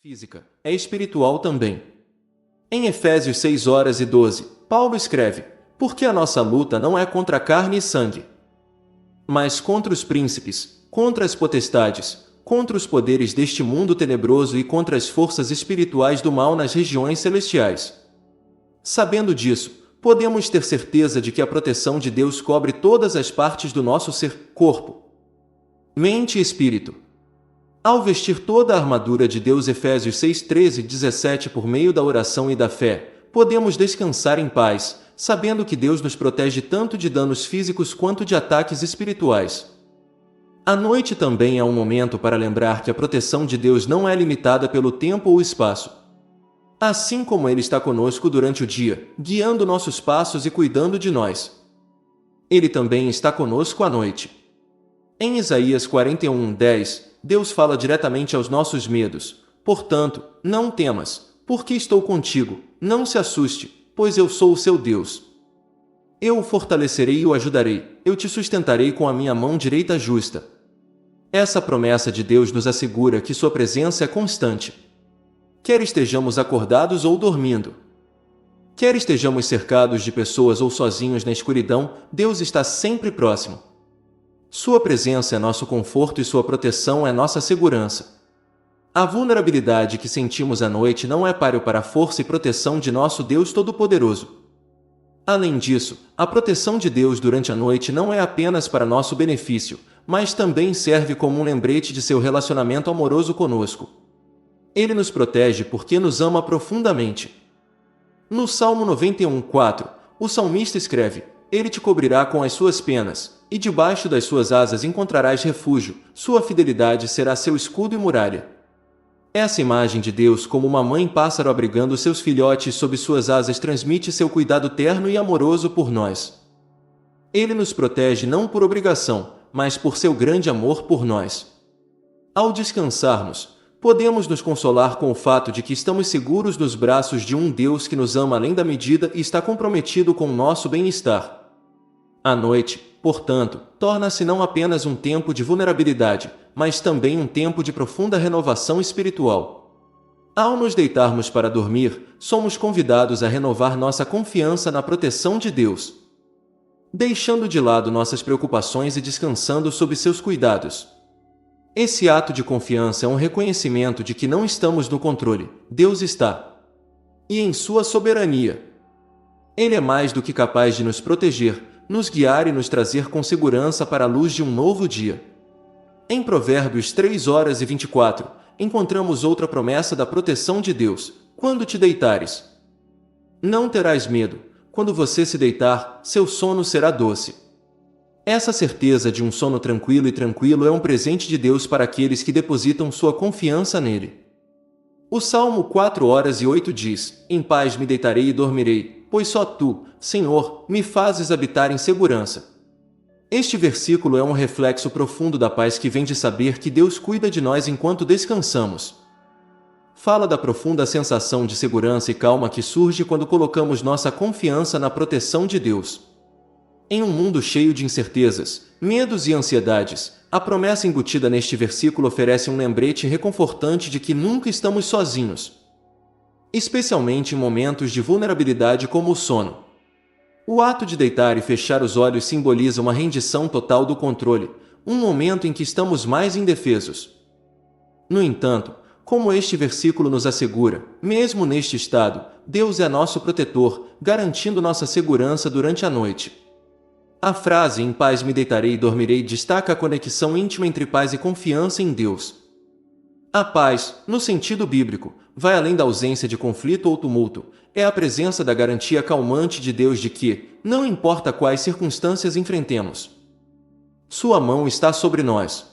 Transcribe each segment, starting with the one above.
física, é espiritual também. Em Efésios 6:12, Paulo escreve: porque a nossa luta não é contra carne e sangue, mas contra os príncipes, contra as potestades, contra os poderes deste mundo tenebroso e contra as forças espirituais do mal nas regiões celestiais. Sabendo disso, podemos ter certeza de que a proteção de Deus cobre todas as partes do nosso ser, corpo, mente e espírito. Ao vestir toda a armadura de Deus, Efésios 6:13-17, por meio da oração e da fé, podemos descansar em paz, sabendo que Deus nos protege tanto de danos físicos quanto de ataques espirituais. A noite também é um momento para lembrar que a proteção de Deus não é limitada pelo tempo ou espaço. Assim como Ele está conosco durante o dia, guiando nossos passos e cuidando de nós, Ele também está conosco à noite. Em Isaías 41:10, Deus fala diretamente aos nossos medos: portanto, não temas, porque estou contigo, não se assuste, pois eu sou o seu Deus. Eu o fortalecerei e o ajudarei, eu te sustentarei com a minha mão direita justa. Essa promessa de Deus nos assegura que sua presença é constante. Quer estejamos acordados ou dormindo, quer estejamos cercados de pessoas ou sozinhos na escuridão, Deus está sempre próximo. Sua presença é nosso conforto e sua proteção é nossa segurança. A vulnerabilidade que sentimos à noite não é páreo para a força e proteção de nosso Deus Todo-Poderoso. Além disso, a proteção de Deus durante a noite não é apenas para nosso benefício, mas também serve como um lembrete de seu relacionamento amoroso conosco. Ele nos protege porque nos ama profundamente. No Salmo 91:4, o salmista escreve: Ele te cobrirá com as suas penas, e debaixo das suas asas encontrarás refúgio, sua fidelidade será seu escudo e muralha. Essa imagem de Deus como uma mãe pássaro abrigando seus filhotes sob suas asas transmite seu cuidado terno e amoroso por nós. Ele nos protege não por obrigação, mas por seu grande amor por nós. Ao descansarmos, podemos nos consolar com o fato de que estamos seguros nos braços de um Deus que nos ama além da medida e está comprometido com o nosso bem-estar. A noite, portanto, torna-se não apenas um tempo de vulnerabilidade, mas também um tempo de profunda renovação espiritual. Ao nos deitarmos para dormir, somos convidados a renovar nossa confiança na proteção de Deus, deixando de lado nossas preocupações e descansando sob seus cuidados. Esse ato de confiança é um reconhecimento de que não estamos no controle, Deus está. E em sua soberania, Ele é mais do que capaz de nos proteger, nos guiar e nos trazer com segurança para a luz de um novo dia. Em Provérbios 3:24, encontramos outra promessa da proteção de Deus: quando te deitares, não terás medo, quando você se deitar, seu sono será doce. Essa certeza de um sono tranquilo é um presente de Deus para aqueles que depositam sua confiança nele. O Salmo 4:8 diz: em paz me deitarei e dormirei, pois só tu, Senhor, me fazes habitar em segurança. Este versículo é um reflexo profundo da paz que vem de saber que Deus cuida de nós enquanto descansamos. Fala da profunda sensação de segurança e calma que surge quando colocamos nossa confiança na proteção de Deus. Em um mundo cheio de incertezas, medos e ansiedades, a promessa embutida neste versículo oferece um lembrete reconfortante de que nunca estamos sozinhos, especialmente em momentos de vulnerabilidade como o sono. O ato de deitar e fechar os olhos simboliza uma rendição total do controle, um momento em que estamos mais indefesos. No entanto, como este versículo nos assegura, mesmo neste estado, Deus é nosso protetor, garantindo nossa segurança durante a noite. A frase "em paz me deitarei e dormirei" destaca a conexão íntima entre paz e confiança em Deus. A paz, no sentido bíblico, vai além da ausência de conflito ou tumulto, é a presença da garantia calmante de Deus de que, não importa quais circunstâncias enfrentemos, sua mão está sobre nós.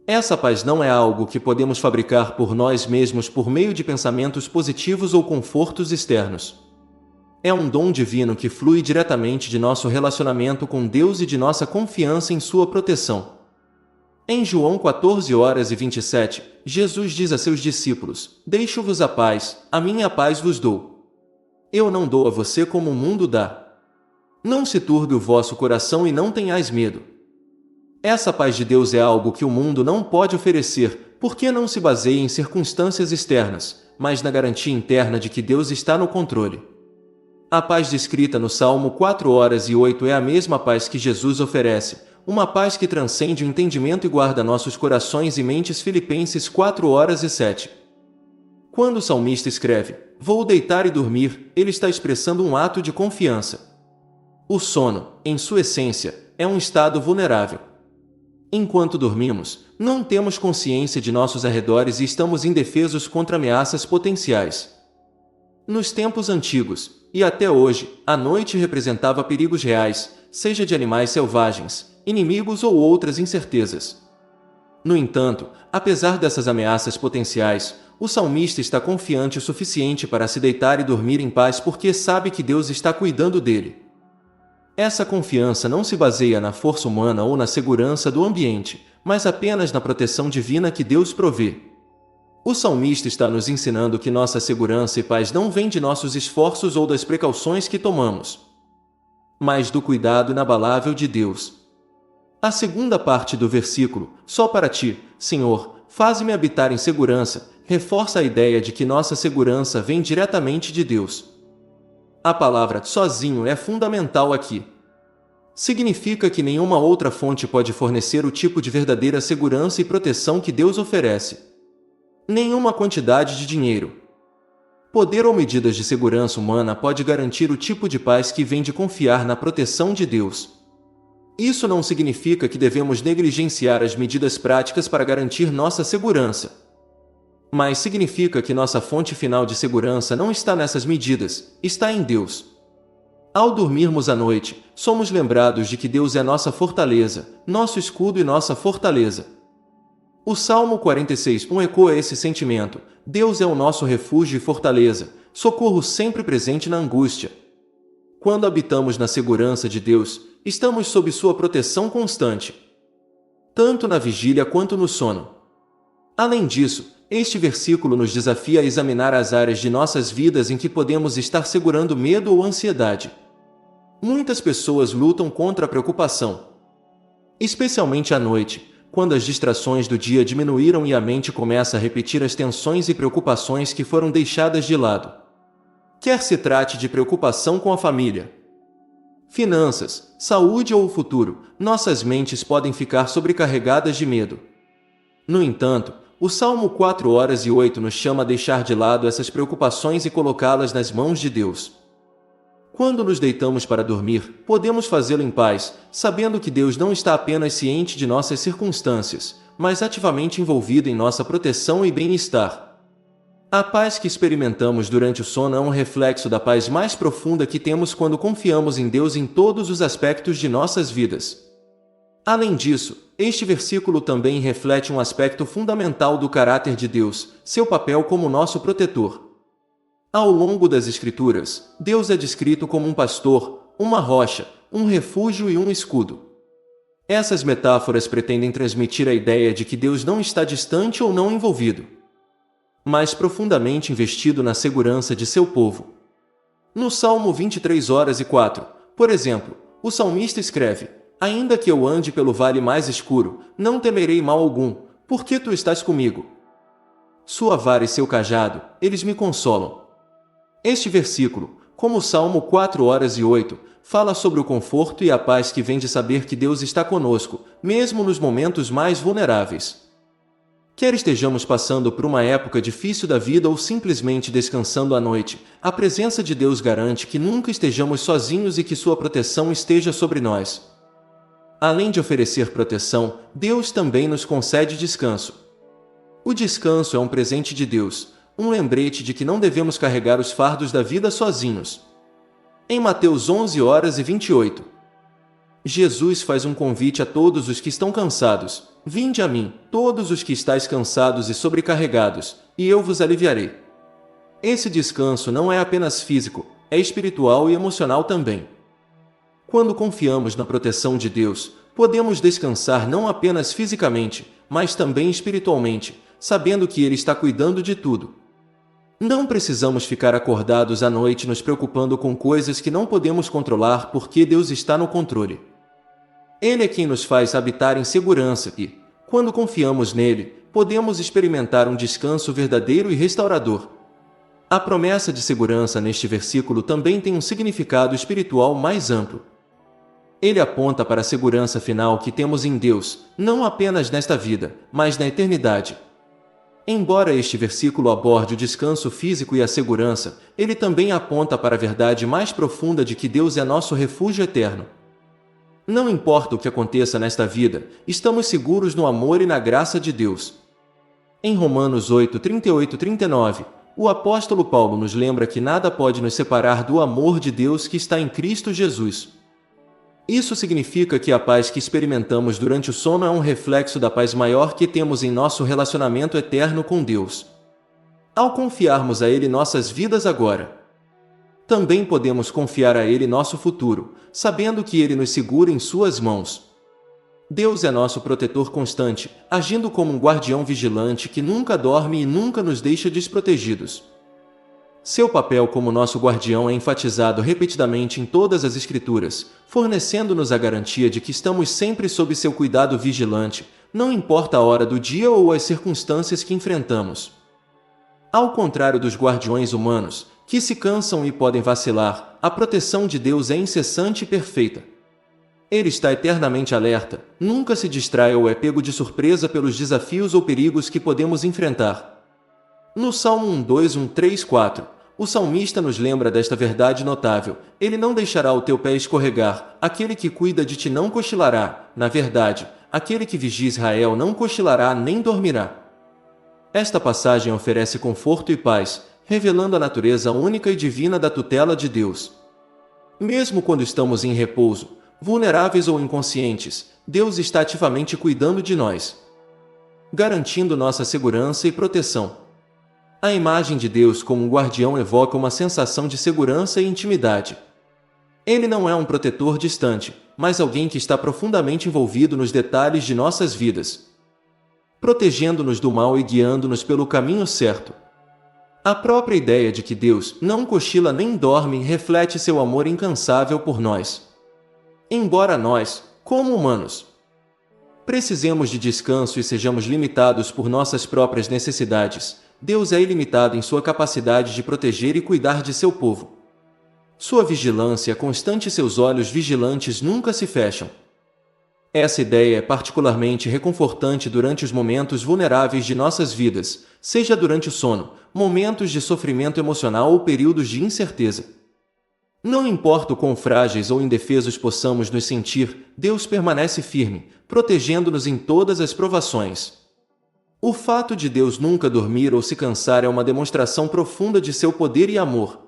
Essa paz não é algo que podemos fabricar por nós mesmos por meio de pensamentos positivos ou confortos externos. É um dom divino que flui diretamente de nosso relacionamento com Deus e de nossa confiança em sua proteção. Em João 14:27, Jesus diz a seus discípulos: deixo-vos a paz, a minha paz vos dou. Eu não dou a você como o mundo dá. Não se turbe o vosso coração e não tenhais medo. Essa paz de Deus é algo que o mundo não pode oferecer, porque não se baseia em circunstâncias externas, mas na garantia interna de que Deus está no controle. A paz descrita no Salmo 4:8 é a mesma paz que Jesus oferece, uma paz que transcende o entendimento e guarda nossos corações e mentes. Filipenses 4:7. Quando o salmista escreve, "Vou deitar e dormir", ele está expressando um ato de confiança. O sono, em sua essência, é um estado vulnerável. Enquanto dormimos, não temos consciência de nossos arredores e estamos indefesos contra ameaças potenciais. Nos tempos antigos, e até hoje, a noite representava perigos reais, seja de animais selvagens, inimigos ou outras incertezas. No entanto, apesar dessas ameaças potenciais, o salmista está confiante o suficiente para se deitar e dormir em paz porque sabe que Deus está cuidando dele. Essa confiança não se baseia na força humana ou na segurança do ambiente, mas apenas na proteção divina que Deus provê. O salmista está nos ensinando que nossa segurança e paz não vêm de nossos esforços ou das precauções que tomamos, mas do cuidado inabalável de Deus. A segunda parte do versículo, "Só para ti, Senhor, faze-me habitar em segurança", reforça a ideia de que nossa segurança vem diretamente de Deus. A palavra "sozinho" é fundamental aqui. Significa que nenhuma outra fonte pode fornecer o tipo de verdadeira segurança e proteção que Deus oferece. Nenhuma quantidade de dinheiro, poder ou medidas de segurança humana pode garantir o tipo de paz que vem de confiar na proteção de Deus. Isso não significa que devemos negligenciar as medidas práticas para garantir nossa segurança. Mas significa que nossa fonte final de segurança não está nessas medidas, está em Deus. Ao dormirmos à noite, somos lembrados de que Deus é nossa fortaleza, nosso escudo e nossa fortaleza. O Salmo 46:1 ecoa esse sentimento: Deus é o nosso refúgio e fortaleza, socorro sempre presente na angústia. Quando habitamos na segurança de Deus, estamos sob sua proteção constante, tanto na vigília quanto no sono. Além disso, este versículo nos desafia a examinar as áreas de nossas vidas em que podemos estar segurando medo ou ansiedade. Muitas pessoas lutam contra a preocupação, especialmente à noite, quando as distrações do dia diminuíram e a mente começa a repetir as tensões e preocupações que foram deixadas de lado. Quer se trate de preocupação com a família, finanças, saúde ou o futuro, nossas mentes podem ficar sobrecarregadas de medo. No entanto, o Salmo 4:8 nos chama a deixar de lado essas preocupações e colocá-las nas mãos de Deus. Quando nos deitamos para dormir, podemos fazê-lo em paz, sabendo que Deus não está apenas ciente de nossas circunstâncias, mas ativamente envolvido em nossa proteção e bem-estar. A paz que experimentamos durante o sono é um reflexo da paz mais profunda que temos quando confiamos em Deus em todos os aspectos de nossas vidas. Além disso, este versículo também reflete um aspecto fundamental do caráter de Deus, seu papel como nosso protetor. Ao longo das Escrituras, Deus é descrito como um pastor, uma rocha, um refúgio e um escudo. Essas metáforas pretendem transmitir a ideia de que Deus não está distante ou não envolvido, mas profundamente investido na segurança de seu povo. No Salmo 23:4, por exemplo, o salmista escreve: "Ainda que eu ande pelo vale mais escuro, não temerei mal algum, porque tu estás comigo. Sua vara e seu cajado, eles me consolam." Este versículo, como o Salmo 4:8, fala sobre o conforto e a paz que vem de saber que Deus está conosco, mesmo nos momentos mais vulneráveis. Quer estejamos passando por uma época difícil da vida ou simplesmente descansando à noite, a presença de Deus garante que nunca estejamos sozinhos e que sua proteção esteja sobre nós. Além de oferecer proteção, Deus também nos concede descanso. O descanso é um presente de Deus, um lembrete de que não devemos carregar os fardos da vida sozinhos. Em Mateus 11:28, Jesus faz um convite a todos os que estão cansados: "Vinde a mim, todos os que estáis cansados e sobrecarregados, e eu vos aliviarei." Esse descanso não é apenas físico, é espiritual e emocional também. Quando confiamos na proteção de Deus, podemos descansar não apenas fisicamente, mas também espiritualmente, sabendo que Ele está cuidando de tudo. Não precisamos ficar acordados à noite nos preocupando com coisas que não podemos controlar porque Deus está no controle. Ele é quem nos faz habitar em segurança e, quando confiamos nele, podemos experimentar um descanso verdadeiro e restaurador. A promessa de segurança neste versículo também tem um significado espiritual mais amplo. Ele aponta para a segurança final que temos em Deus, não apenas nesta vida, mas na eternidade. Embora este versículo aborde o descanso físico e a segurança, ele também aponta para a verdade mais profunda de que Deus é nosso refúgio eterno. Não importa o que aconteça nesta vida, estamos seguros no amor e na graça de Deus. Em Romanos 8, 38-39, o apóstolo Paulo nos lembra que nada pode nos separar do amor de Deus que está em Cristo Jesus. Isso significa que a paz que experimentamos durante o sono é um reflexo da paz maior que temos em nosso relacionamento eterno com Deus. Ao confiarmos a Ele nossas vidas agora, também podemos confiar a Ele nosso futuro, sabendo que Ele nos segura em Suas mãos. Deus é nosso protetor constante, agindo como um guardião vigilante que nunca dorme e nunca nos deixa desprotegidos. Seu papel como nosso guardião é enfatizado repetidamente em todas as Escrituras, fornecendo-nos a garantia de que estamos sempre sob seu cuidado vigilante, não importa a hora do dia ou as circunstâncias que enfrentamos. Ao contrário dos guardiões humanos, que se cansam e podem vacilar, a proteção de Deus é incessante e perfeita. Ele está eternamente alerta, nunca se distrai ou é pego de surpresa pelos desafios ou perigos que podemos enfrentar. No Salmo 1:2-1:3-4, o salmista nos lembra desta verdade notável: Ele não deixará o teu pé escorregar, aquele que cuida de ti não cochilará, na verdade, aquele que vigia Israel não cochilará nem dormirá. Esta passagem oferece conforto e paz, revelando a natureza única e divina da tutela de Deus. Mesmo quando estamos em repouso, vulneráveis ou inconscientes, Deus está ativamente cuidando de nós, garantindo nossa segurança e proteção. A imagem de Deus como um guardião evoca uma sensação de segurança e intimidade. Ele não é um protetor distante, mas alguém que está profundamente envolvido nos detalhes de nossas vidas, protegendo-nos do mal e guiando-nos pelo caminho certo. A própria ideia de que Deus não cochila nem dorme reflete seu amor incansável por nós. Embora nós, como humanos, precisemos de descanso e sejamos limitados por nossas próprias necessidades, Deus é ilimitado em sua capacidade de proteger e cuidar de seu povo. Sua vigilância constante e seus olhos vigilantes nunca se fecham. Essa ideia é particularmente reconfortante durante os momentos vulneráveis de nossas vidas, seja durante o sono, momentos de sofrimento emocional ou períodos de incerteza. Não importa o quão frágeis ou indefesos possamos nos sentir, Deus permanece firme, protegendo-nos em todas as provações. O fato de Deus nunca dormir ou se cansar é uma demonstração profunda de seu poder e amor.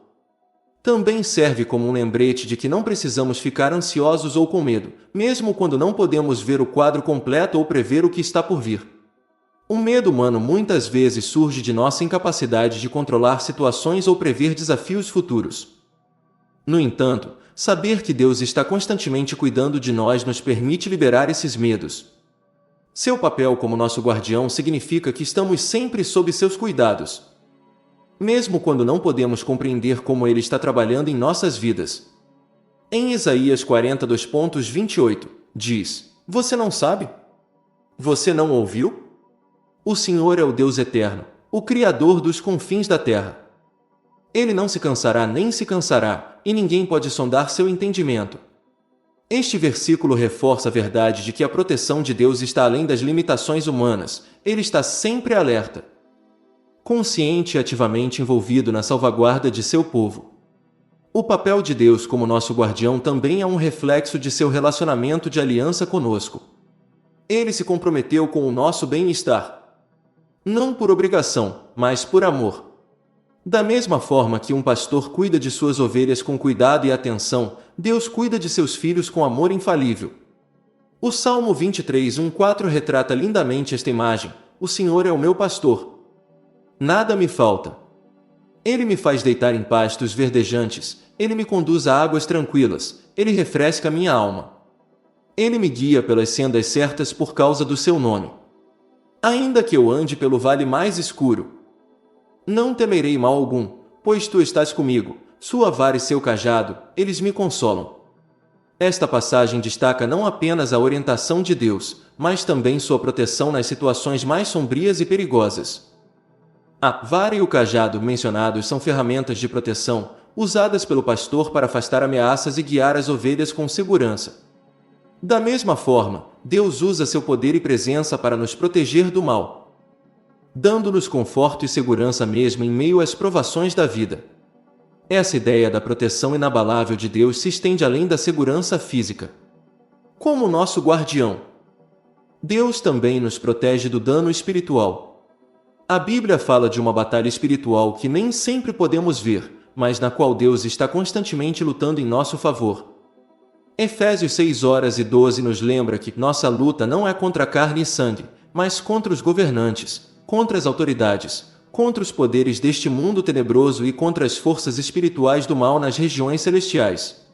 Também serve como um lembrete de que não precisamos ficar ansiosos ou com medo, mesmo quando não podemos ver o quadro completo ou prever o que está por vir. O medo humano muitas vezes surge de nossa incapacidade de controlar situações ou prever desafios futuros. No entanto, saber que Deus está constantemente cuidando de nós nos permite liberar esses medos. Seu papel como nosso guardião significa que estamos sempre sob seus cuidados, mesmo quando não podemos compreender como Ele está trabalhando em nossas vidas. Em Isaías 42:28, diz: Você não sabe? Você não ouviu? O Senhor é o Deus eterno, o Criador dos confins da terra. Ele não se cansará nem se cansará, e ninguém pode sondar seu entendimento. Este versículo reforça a verdade de que a proteção de Deus está além das limitações humanas. Ele está sempre alerta, consciente e ativamente envolvido na salvaguarda de seu povo. O papel de Deus como nosso guardião também é um reflexo de seu relacionamento de aliança conosco. Ele se comprometeu com o nosso bem-estar, não por obrigação, mas por amor. Da mesma forma que um pastor cuida de suas ovelhas com cuidado e atenção, Deus cuida de seus filhos com amor infalível. O Salmo 23:1-4 retrata lindamente esta imagem: O Senhor é o meu pastor. Nada me falta. Ele me faz deitar em pastos verdejantes, ele me conduz a águas tranquilas, ele refresca minha alma. Ele me guia pelas sendas certas por causa do seu nome. Ainda que eu ande pelo vale mais escuro, não temerei mal algum, pois tu estás comigo, sua vara e seu cajado, eles me consolam. Esta passagem destaca não apenas a orientação de Deus, mas também sua proteção nas situações mais sombrias e perigosas. A vara e o cajado mencionados são ferramentas de proteção, usadas pelo pastor para afastar ameaças e guiar as ovelhas com segurança. Da mesma forma, Deus usa seu poder e presença para nos proteger do mal, dando-nos conforto e segurança mesmo em meio às provações da vida. Essa ideia da proteção inabalável de Deus se estende além da segurança física. Como nosso guardião, Deus também nos protege do dano espiritual. A Bíblia fala de uma batalha espiritual que nem sempre podemos ver, mas na qual Deus está constantemente lutando em nosso favor. Efésios 6:12 nos lembra que nossa luta não é contra carne e sangue, mas contra os governantes, contra as autoridades, contra os poderes deste mundo tenebroso e contra as forças espirituais do mal nas regiões celestiais.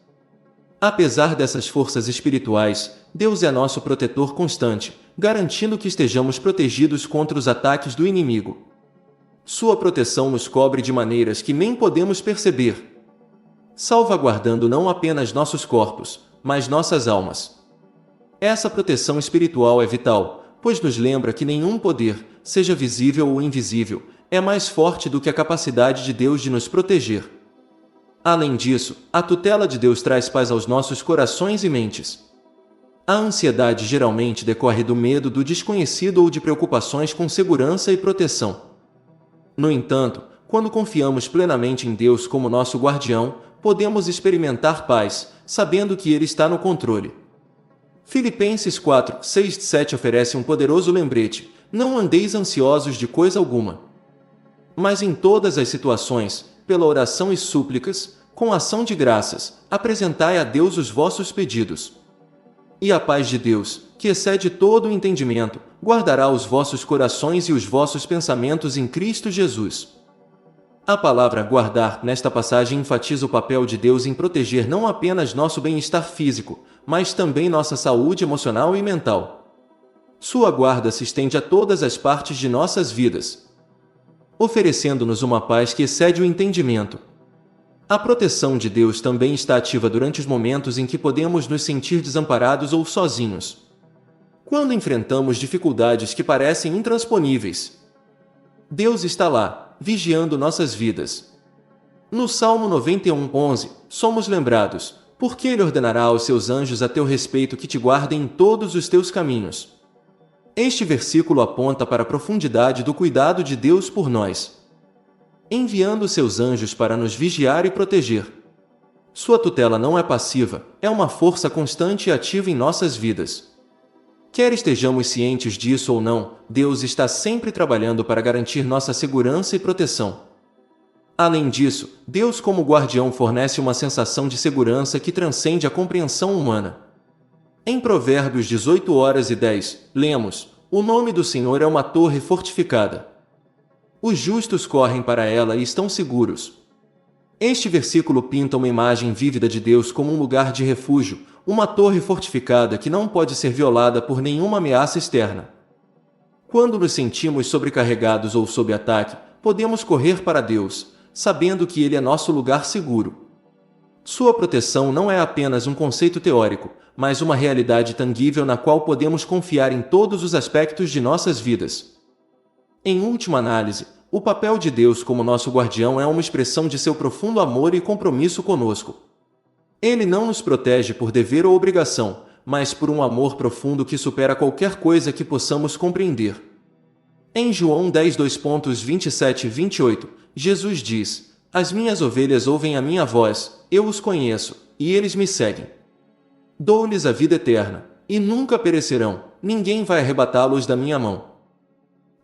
Apesar dessas forças espirituais, Deus é nosso protetor constante, garantindo que estejamos protegidos contra os ataques do inimigo. Sua proteção nos cobre de maneiras que nem podemos perceber, salvaguardando não apenas nossos corpos, mas nossas almas. Essa proteção espiritual é vital, pois nos lembra que nenhum poder, seja visível ou invisível, é mais forte do que a capacidade de Deus de nos proteger. Além disso, a tutela de Deus traz paz aos nossos corações e mentes. A ansiedade geralmente decorre do medo do desconhecido ou de preocupações com segurança e proteção. No entanto, quando confiamos plenamente em Deus como nosso guardião, podemos experimentar paz, sabendo que Ele está no controle. Filipenses 4:6-7 oferece um poderoso lembrete: não andeis ansiosos de coisa alguma, mas em todas as situações, pela oração e súplicas, com ação de graças, apresentai a Deus os vossos pedidos. E a paz de Deus, que excede todo o entendimento, guardará os vossos corações e os vossos pensamentos em Cristo Jesus. A palavra guardar nesta passagem enfatiza o papel de Deus em proteger não apenas nosso bem-estar físico, mas também nossa saúde emocional e mental. Sua guarda se estende a todas as partes de nossas vidas, oferecendo-nos uma paz que excede o entendimento. A proteção de Deus também está ativa durante os momentos em que podemos nos sentir desamparados ou sozinhos. Quando enfrentamos dificuldades que parecem intransponíveis, Deus está lá, vigiando nossas vidas. No Salmo 91:11, somos lembrados: porque Ele ordenará aos seus anjos a teu respeito que te guardem em todos os teus caminhos. Este versículo aponta para a profundidade do cuidado de Deus por nós, enviando seus anjos para nos vigiar e proteger. Sua tutela não é passiva, é uma força constante e ativa em nossas vidas. Quer estejamos cientes disso ou não, Deus está sempre trabalhando para garantir nossa segurança e proteção. Além disso, Deus como guardião fornece uma sensação de segurança que transcende a compreensão humana. Em Provérbios 18:10, lemos: o nome do Senhor é uma torre fortificada. Os justos correm para ela e estão seguros. Este versículo pinta uma imagem vívida de Deus como um lugar de refúgio, uma torre fortificada que não pode ser violada por nenhuma ameaça externa. Quando nos sentimos sobrecarregados ou sob ataque, podemos correr para Deus, sabendo que Ele é nosso lugar seguro. Sua proteção não é apenas um conceito teórico, mas uma realidade tangível na qual podemos confiar em todos os aspectos de nossas vidas. Em última análise, o papel de Deus como nosso guardião é uma expressão de seu profundo amor e compromisso conosco. Ele não nos protege por dever ou obrigação, mas por um amor profundo que supera qualquer coisa que possamos compreender. Em João 10:27-28, Jesus diz: as minhas ovelhas ouvem a minha voz, eu os conheço, e eles me seguem. Dou-lhes a vida eterna, e nunca perecerão, ninguém vai arrebatá-los da minha mão.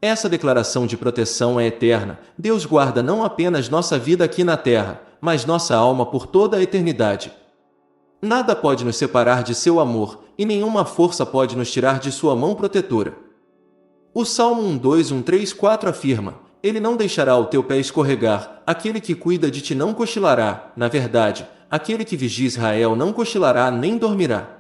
Essa declaração de proteção é eterna. Deus guarda não apenas nossa vida aqui na terra, mas nossa alma por toda a eternidade. Nada pode nos separar de seu amor, e nenhuma força pode nos tirar de sua mão protetora. O Salmo 1:2-1:3-4 afirma: Ele não deixará o teu pé escorregar, aquele que cuida de ti não cochilará, na verdade, aquele que vigia Israel não cochilará nem dormirá.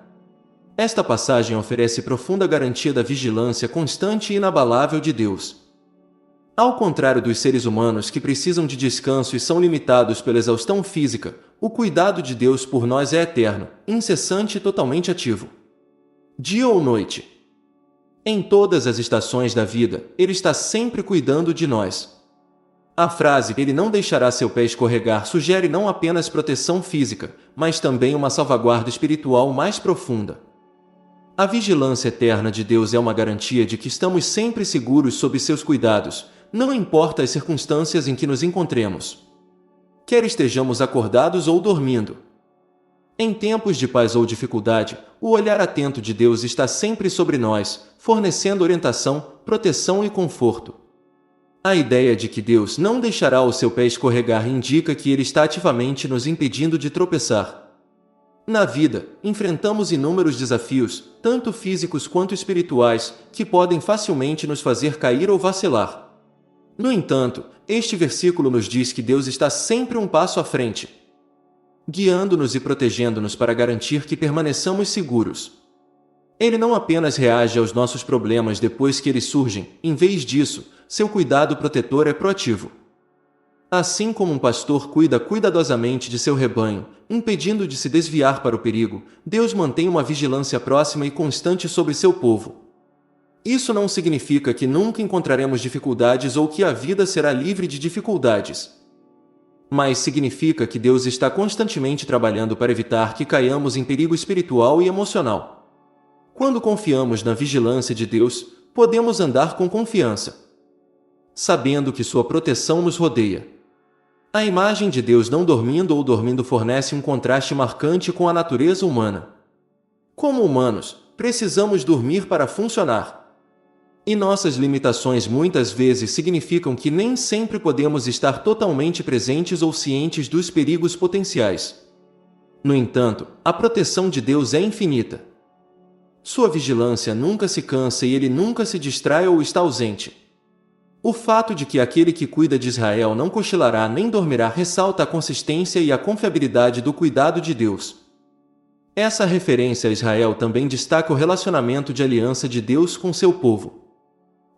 Esta passagem oferece profunda garantia da vigilância constante e inabalável de Deus. Ao contrário dos seres humanos que precisam de descanso e são limitados pela exaustão física, o cuidado de Deus por nós é eterno, incessante e totalmente ativo. Dia ou noite, Em todas as estações da vida, Ele está sempre cuidando de nós. A frase "Ele não deixará seu pé escorregar" sugere não apenas proteção física, mas também uma salvaguarda espiritual mais profunda. A vigilância eterna de Deus é uma garantia de que estamos sempre seguros sob seus cuidados, não importa as circunstâncias em que nos encontremos. Quer estejamos acordados ou dormindo. Em tempos de paz ou dificuldade, o olhar atento de Deus está sempre sobre nós, fornecendo orientação, proteção e conforto. A ideia de que Deus não deixará o seu pé escorregar indica que Ele está ativamente nos impedindo de tropeçar. Na vida, enfrentamos inúmeros desafios, tanto físicos quanto espirituais, que podem facilmente nos fazer cair ou vacilar. No entanto, este versículo nos diz que Deus está sempre um passo à frente, guiando-nos e protegendo-nos para garantir que permaneçamos seguros. Ele não apenas reage aos nossos problemas depois que eles surgem, em vez disso, seu cuidado protetor é proativo. Assim como um pastor cuida cuidadosamente de seu rebanho, impedindo de se desviar para o perigo, Deus mantém uma vigilância próxima e constante sobre seu povo. Isso não significa que nunca encontraremos dificuldades ou que a vida será livre de dificuldades. Mas significa que Deus está constantemente trabalhando para evitar que caiamos em perigo espiritual e emocional. Quando confiamos na vigilância de Deus, podemos andar com confiança, sabendo que sua proteção nos rodeia. A imagem de Deus não dormindo ou dormindo fornece um contraste marcante com a natureza humana. Como humanos, precisamos dormir para funcionar. E nossas limitações muitas vezes significam que nem sempre podemos estar totalmente presentes ou cientes dos perigos potenciais. No entanto, a proteção de Deus é infinita. Sua vigilância nunca se cansa e Ele nunca se distrai ou está ausente. O fato de que aquele que cuida de Israel não cochilará nem dormirá ressalta a consistência e a confiabilidade do cuidado de Deus. Essa referência a Israel também destaca o relacionamento de aliança de Deus com seu povo.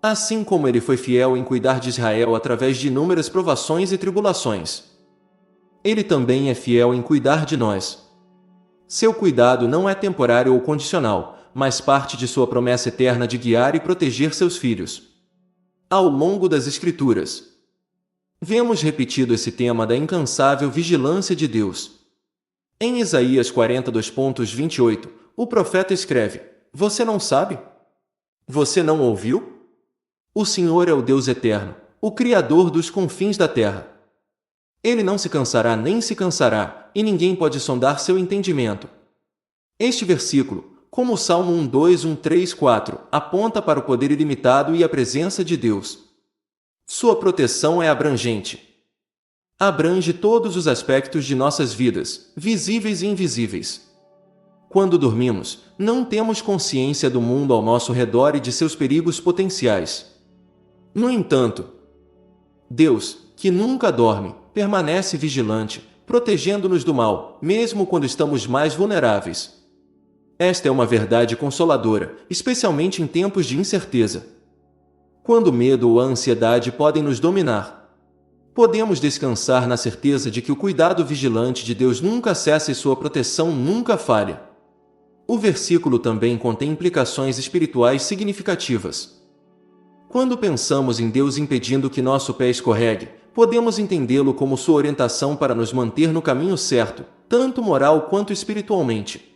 Assim como Ele foi fiel em cuidar de Israel através de inúmeras provações e tribulações, Ele também é fiel em cuidar de nós. Seu cuidado não é temporário ou condicional, mas parte de sua promessa eterna de guiar e proteger seus filhos. Ao longo das Escrituras, vemos repetido esse tema da incansável vigilância de Deus. Em Isaías 42:28, o profeta escreve: "Você não sabe? Você não ouviu? O Senhor é o Deus eterno, o Criador dos confins da terra. Ele não se cansará nem se cansará, e ninguém pode sondar seu entendimento." Este versículo, como o Salmo 1:2, 1:3, 4, aponta para o poder ilimitado e a presença de Deus. Sua proteção é abrangente. Abrange todos os aspectos de nossas vidas, visíveis e invisíveis. Quando dormimos, não temos consciência do mundo ao nosso redor e de seus perigos potenciais. No entanto, Deus, que nunca dorme, permanece vigilante, protegendo-nos do mal, mesmo quando estamos mais vulneráveis. Esta é uma verdade consoladora, especialmente em tempos de incerteza. Quando o medo ou a ansiedade podem nos dominar, podemos descansar na certeza de que o cuidado vigilante de Deus nunca cessa e sua proteção nunca falha. O versículo também contém implicações espirituais significativas. Quando pensamos em Deus impedindo que nosso pé escorregue, podemos entendê-lo como sua orientação para nos manter no caminho certo, tanto moral quanto espiritualmente.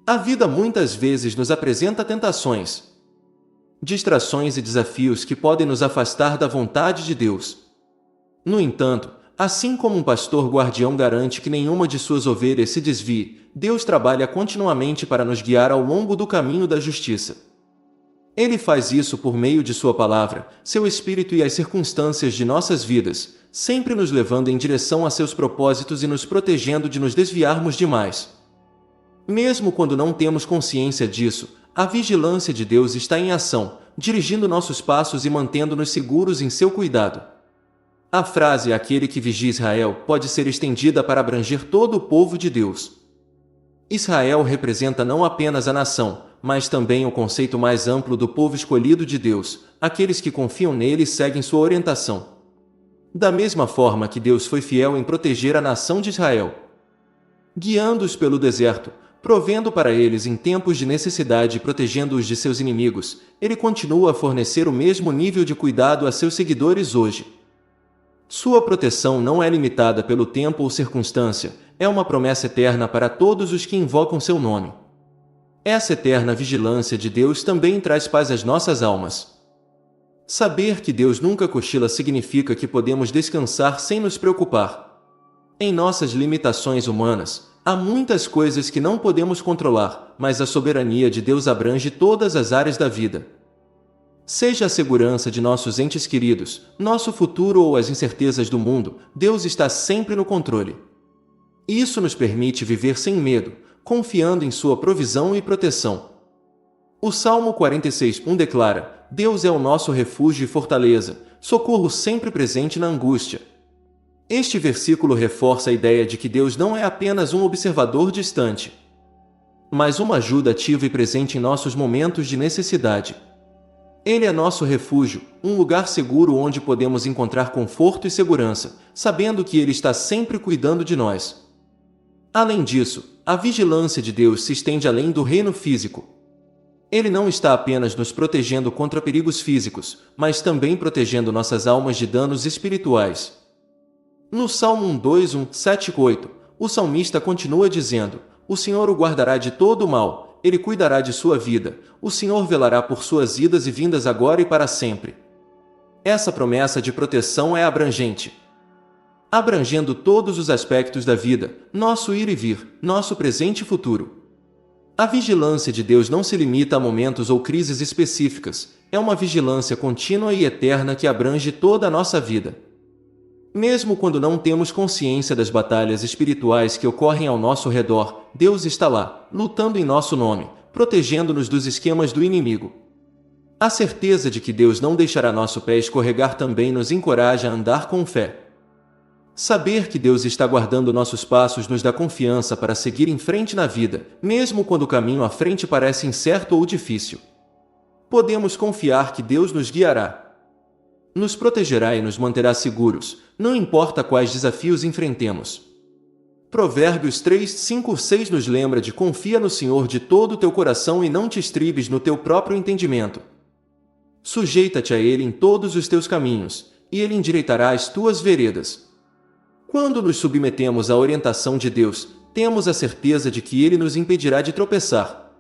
A vida muitas vezes nos apresenta tentações, distrações e desafios que podem nos afastar da vontade de Deus. No entanto, assim como um pastor guardião garante que nenhuma de suas ovelhas se desvie, Deus trabalha continuamente para nos guiar ao longo do caminho da justiça. Ele faz isso por meio de sua palavra, seu espírito e as circunstâncias de nossas vidas, sempre nos levando em direção a seus propósitos e nos protegendo de nos desviarmos demais. Mesmo quando não temos consciência disso, a vigilância de Deus está em ação, dirigindo nossos passos e mantendo-nos seguros em seu cuidado. A frase "aquele que vigia Israel" pode ser estendida para abranger todo o povo de Deus. Israel representa não apenas a nação, mas também o conceito mais amplo do povo escolhido de Deus, aqueles que confiam nele e seguem sua orientação. Da mesma forma que Deus foi fiel em proteger a nação de Israel, guiando-os pelo deserto, Provendo para eles em tempos de necessidade e protegendo-os de seus inimigos, Ele continua a fornecer o mesmo nível de cuidado a seus seguidores hoje. Sua proteção não é limitada pelo tempo ou circunstância, é uma promessa eterna para todos os que invocam seu nome. Essa eterna vigilância de Deus também traz paz às nossas almas. Saber que Deus nunca cochila significa que podemos descansar sem nos preocupar. Em nossas limitações humanas, há muitas coisas que não podemos controlar, mas a soberania de Deus abrange todas as áreas da vida. Seja a segurança de nossos entes queridos, nosso futuro ou as incertezas do mundo, Deus está sempre no controle. Isso nos permite viver sem medo, confiando em sua provisão e proteção. O Salmo 46:1 declara: Deus é o nosso refúgio e fortaleza, socorro sempre presente na angústia. Este versículo reforça a ideia de que Deus não é apenas um observador distante, mas uma ajuda ativa e presente em nossos momentos de necessidade. Ele é nosso refúgio, um lugar seguro onde podemos encontrar conforto e segurança, sabendo que Ele está sempre cuidando de nós. Além disso, a vigilância de Deus se estende além do reino físico. Ele não está apenas nos protegendo contra perigos físicos, mas também protegendo nossas almas de danos espirituais. No Salmo 1:2-7-8, o salmista continua dizendo: O Senhor o guardará de todo o mal, Ele cuidará de sua vida, o Senhor velará por suas idas e vindas agora e para sempre. Essa promessa de proteção é abrangente, abrangendo todos os aspectos da vida, nosso ir e vir, nosso presente e futuro. A vigilância de Deus não se limita a momentos ou crises específicas, é uma vigilância contínua e eterna que abrange toda a nossa vida. Mesmo quando não temos consciência das batalhas espirituais que ocorrem ao nosso redor, Deus está lá, lutando em nosso nome, protegendo-nos dos esquemas do inimigo. A certeza de que Deus não deixará nosso pé escorregar também nos encoraja a andar com fé. Saber que Deus está guardando nossos passos nos dá confiança para seguir em frente na vida, mesmo quando o caminho à frente parece incerto ou difícil. Podemos confiar que Deus nos guiará, nos protegerá e nos manterá seguros, não importa quais desafios enfrentemos. Provérbios 3:5-6 nos lembra de: confia no Senhor de todo o teu coração e não te estribes no teu próprio entendimento. Sujeita-te a Ele em todos os teus caminhos, e Ele endireitará as tuas veredas. Quando nos submetemos à orientação de Deus, temos a certeza de que Ele nos impedirá de tropeçar,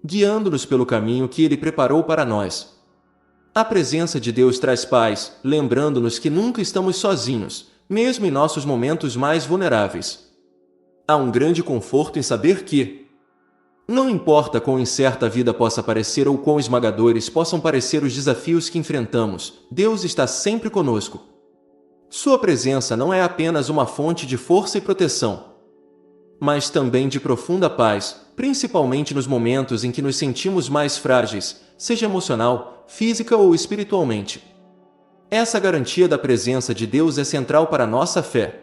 guiando-nos pelo caminho que Ele preparou para nós. A presença de Deus traz paz, lembrando-nos que nunca estamos sozinhos, mesmo em nossos momentos mais vulneráveis. Há um grande conforto em saber que, não importa quão incerta a vida possa parecer ou quão esmagadores possam parecer os desafios que enfrentamos, Deus está sempre conosco. Sua presença não é apenas uma fonte de força e proteção, mas também de profunda paz, principalmente nos momentos em que nos sentimos mais frágeis, seja emocional, física ou espiritualmente. Essa garantia da presença de Deus é central para nossa fé,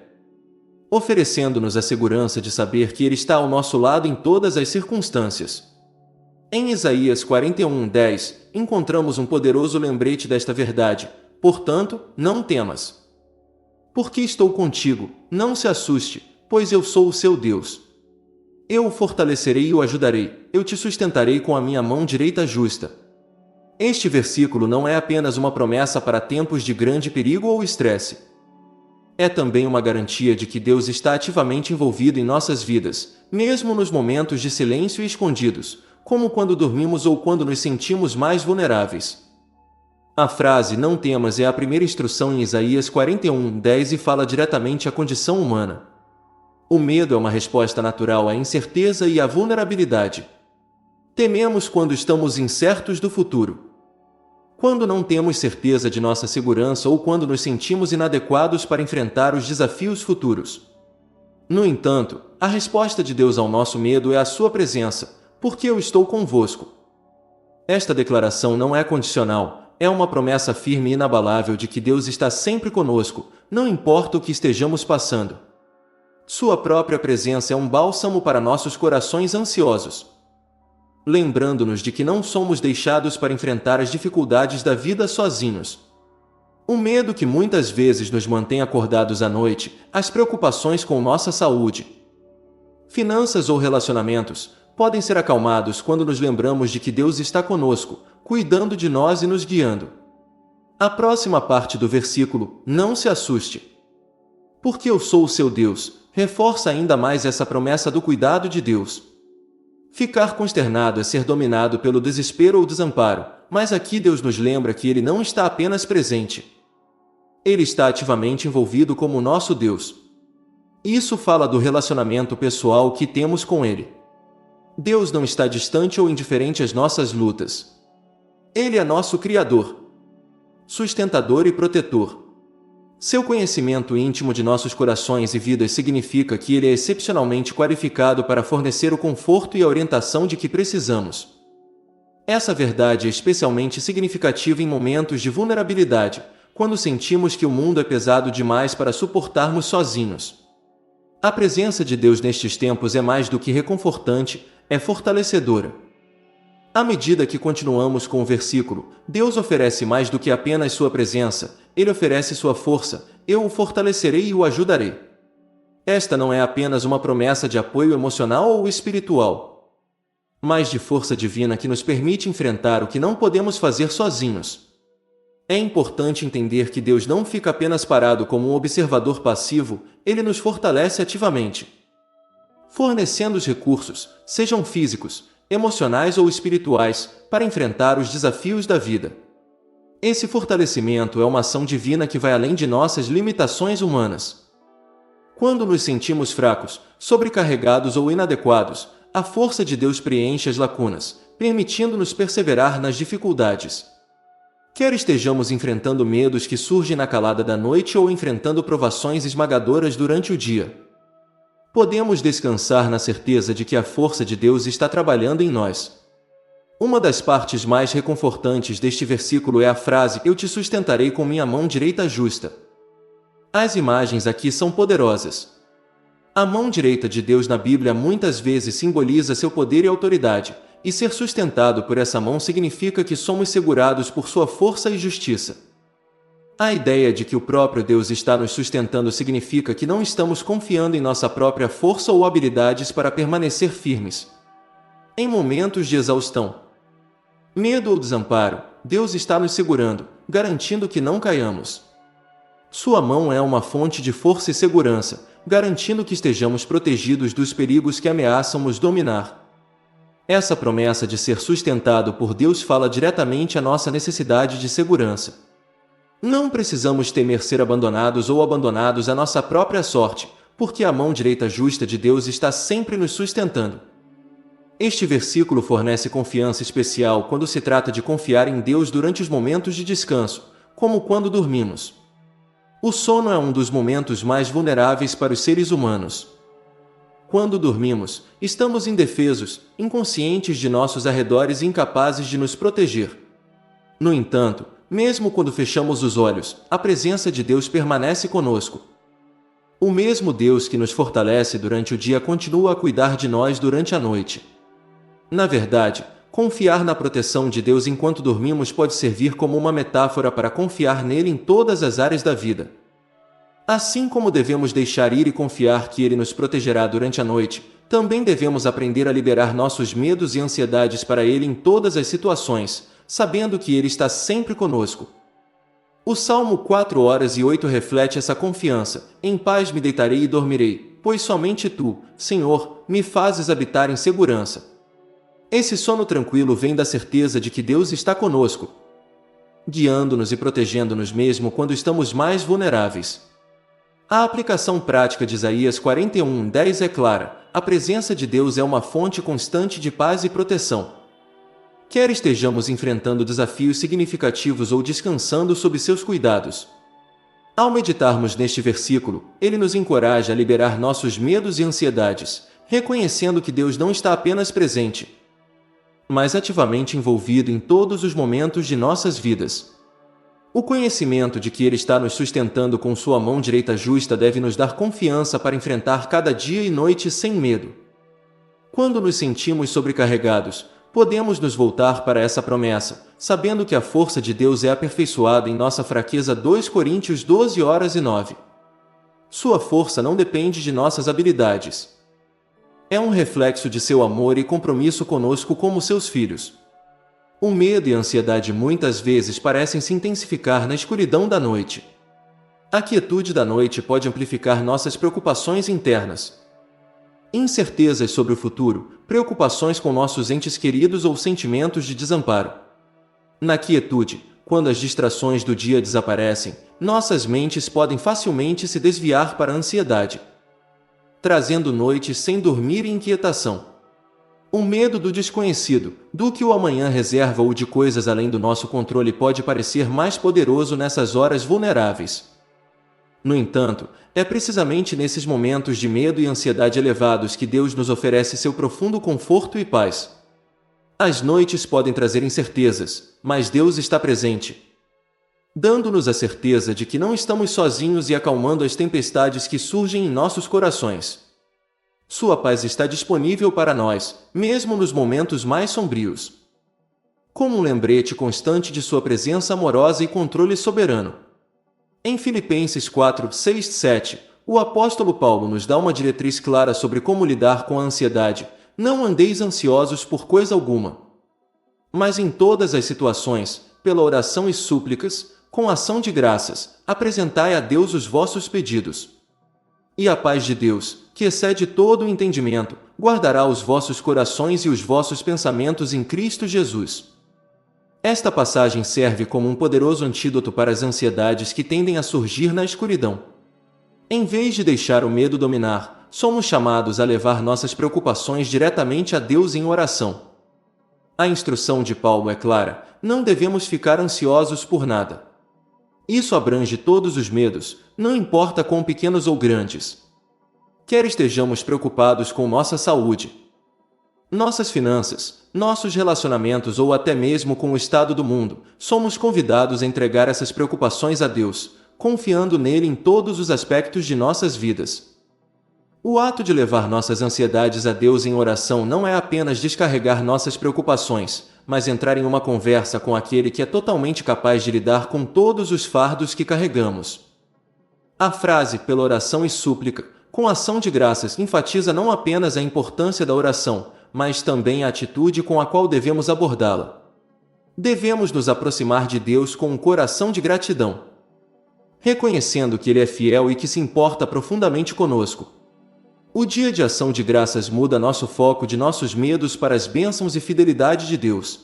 oferecendo-nos a segurança de saber que Ele está ao nosso lado em todas as circunstâncias. Em Isaías 41:10, encontramos um poderoso lembrete desta verdade: portanto, não temas. Porque estou contigo, não se assuste, pois eu sou o seu Deus. Eu o fortalecerei e o ajudarei, eu te sustentarei com a minha mão direita justa. Este versículo não é apenas uma promessa para tempos de grande perigo ou estresse. É também uma garantia de que Deus está ativamente envolvido em nossas vidas, mesmo nos momentos de silêncio e escondidos, como quando dormimos ou quando nos sentimos mais vulneráveis. A frase "não temas" é a primeira instrução em Isaías 41:10 e fala diretamente à condição humana. O medo é uma resposta natural à incerteza e à vulnerabilidade. Tememos quando estamos incertos do futuro, quando não temos certeza de nossa segurança ou quando nos sentimos inadequados para enfrentar os desafios futuros. No entanto, a resposta de Deus ao nosso medo é a sua presença, porque eu estou convosco. Esta declaração não é condicional, é uma promessa firme e inabalável de que Deus está sempre conosco, não importa o que estejamos passando. Sua própria presença é um bálsamo para nossos corações ansiosos, lembrando-nos de que não somos deixados para enfrentar as dificuldades da vida sozinhos. O medo que muitas vezes nos mantém acordados à noite, as preocupações com nossa saúde finanças ou relacionamentos, podem ser acalmados quando nos lembramos de que Deus está conosco, cuidando de nós e nos guiando. A próxima parte do versículo, não se assuste. Porque eu sou o seu Deus, reforça ainda mais essa promessa do cuidado de Deus. Ficar consternado é ser dominado pelo desespero ou desamparo, mas aqui Deus nos lembra que Ele não está apenas presente. Ele está ativamente envolvido como nosso Deus. Isso fala do relacionamento pessoal que temos com Ele. Deus não está distante ou indiferente às nossas lutas. Ele é nosso Criador, sustentador e protetor. Seu conhecimento íntimo de nossos corações e vidas significa que Ele é excepcionalmente qualificado para fornecer o conforto e a orientação de que precisamos. Essa verdade é especialmente significativa em momentos de vulnerabilidade, quando sentimos que o mundo é pesado demais para suportarmos sozinhos. A presença de Deus nestes tempos é mais do que reconfortante, é fortalecedora. À medida que continuamos com o versículo, Deus oferece mais do que apenas sua presença, Ele oferece sua força, eu o fortalecerei e o ajudarei. Esta não é apenas uma promessa de apoio emocional ou espiritual, mas de força divina que nos permite enfrentar o que não podemos fazer sozinhos. É importante entender que Deus não fica apenas parado como um observador passivo, Ele nos fortalece ativamente, fornecendo os recursos, sejam físicos, emocionais ou espirituais, para enfrentar os desafios da vida. Esse fortalecimento é uma ação divina que vai além de nossas limitações humanas. Quando nos sentimos fracos, sobrecarregados ou inadequados, a força de Deus preenche as lacunas, permitindo-nos perseverar nas dificuldades. Quer estejamos enfrentando medos que surgem na calada da noite ou enfrentando provações esmagadoras durante o dia, podemos descansar na certeza de que a força de Deus está trabalhando em nós. Uma das partes mais reconfortantes deste versículo é a frase "Eu te sustentarei com minha mão direita justa". As imagens aqui são poderosas. A mão direita de Deus na Bíblia muitas vezes simboliza seu poder e autoridade, e ser sustentado por essa mão significa que somos segurados por sua força e justiça. A ideia de que o próprio Deus está nos sustentando significa que não estamos confiando em nossa própria força ou habilidades para permanecer firmes. Em momentos de exaustão, medo ou desamparo, Deus está nos segurando, garantindo que não caiamos. Sua mão é uma fonte de força e segurança, garantindo que estejamos protegidos dos perigos que ameaçam nos dominar. Essa promessa de ser sustentado por Deus fala diretamente à nossa necessidade de segurança. Não precisamos temer ser abandonados ou abandonados à nossa própria sorte, porque a mão direita justa de Deus está sempre nos sustentando. Este versículo fornece confiança especial quando se trata de confiar em Deus durante os momentos de descanso, como quando dormimos. O sono é um dos momentos mais vulneráveis para os seres humanos. Quando dormimos, estamos indefesos, inconscientes de nossos arredores e incapazes de nos proteger. No entanto, mesmo quando fechamos os olhos, a presença de Deus permanece conosco. O mesmo Deus que nos fortalece durante o dia continua a cuidar de nós durante a noite. Na verdade, confiar na proteção de Deus enquanto dormimos pode servir como uma metáfora para confiar nele em todas as áreas da vida. Assim como devemos deixar ir e confiar que Ele nos protegerá durante a noite, também devemos aprender a liberar nossos medos e ansiedades para Ele em todas as situações, sabendo que Ele está sempre conosco. O Salmo 4:8 reflete essa confiança: em paz me deitarei e dormirei, pois somente Tu, Senhor, me fazes habitar em segurança. Esse sono tranquilo vem da certeza de que Deus está conosco, guiando-nos e protegendo-nos mesmo quando estamos mais vulneráveis. A aplicação prática de Isaías 41:10 é clara: a presença de Deus é uma fonte constante de paz e proteção. Quer estejamos enfrentando desafios significativos ou descansando sob seus cuidados. Ao meditarmos neste versículo, ele nos encoraja a liberar nossos medos e ansiedades, reconhecendo que Deus não está apenas presente, mas ativamente envolvido em todos os momentos de nossas vidas. O conhecimento de que Ele está nos sustentando com sua mão direita justa deve nos dar confiança para enfrentar cada dia e noite sem medo. Quando nos sentimos sobrecarregados, podemos nos voltar para essa promessa, sabendo que a força de Deus é aperfeiçoada em nossa fraqueza. 2 Coríntios 12:9. Sua força não depende de nossas habilidades. É um reflexo de seu amor e compromisso conosco como seus filhos. O medo e a ansiedade muitas vezes parecem se intensificar na escuridão da noite. A quietude da noite pode amplificar nossas preocupações internas. Incertezas sobre o futuro, preocupações com nossos entes queridos ou sentimentos de desamparo. Na quietude, quando as distrações do dia desaparecem, nossas mentes podem facilmente se desviar para a ansiedade, trazendo noites sem dormir e inquietação. O medo do desconhecido, do que o amanhã reserva ou de coisas além do nosso controle pode parecer mais poderoso nessas horas vulneráveis. No entanto, é precisamente nesses momentos de medo e ansiedade elevados que Deus nos oferece seu profundo conforto e paz. As noites podem trazer incertezas, mas Deus está presente, dando-nos a certeza de que não estamos sozinhos e acalmando as tempestades que surgem em nossos corações. Sua paz está disponível para nós, mesmo nos momentos mais sombrios, como um lembrete constante de sua presença amorosa e controle soberano. Em Filipenses 4, 6, 7, o apóstolo Paulo nos dá uma diretriz clara sobre como lidar com a ansiedade. Não andeis ansiosos por coisa alguma, mas em todas as situações, pela oração e súplicas, com ação de graças, apresentai a Deus os vossos pedidos. E a paz de Deus, que excede todo o entendimento, guardará os vossos corações e os vossos pensamentos em Cristo Jesus. Esta passagem serve como um poderoso antídoto para as ansiedades que tendem a surgir na escuridão. Em vez de deixar o medo dominar, somos chamados a levar nossas preocupações diretamente a Deus em oração. A instrução de Paulo é clara: não devemos ficar ansiosos por nada. Isso abrange todos os medos, não importa quão pequenos ou grandes. Quer estejamos preocupados com nossa saúde, nossas finanças, nossos relacionamentos ou até mesmo com o estado do mundo, somos convidados a entregar essas preocupações a Deus, confiando nele em todos os aspectos de nossas vidas. O ato de levar nossas ansiedades a Deus em oração não é apenas descarregar nossas preocupações, mas entrar em uma conversa com aquele que é totalmente capaz de lidar com todos os fardos que carregamos. A frase, pela oração e súplica, com ação de graças, enfatiza não apenas a importância da oração, mas também a atitude com a qual devemos abordá-la. Devemos nos aproximar de Deus com um coração de gratidão, reconhecendo que Ele é fiel e que se importa profundamente conosco. O dia de ação de graças muda nosso foco de nossos medos para as bênçãos e fidelidade de Deus,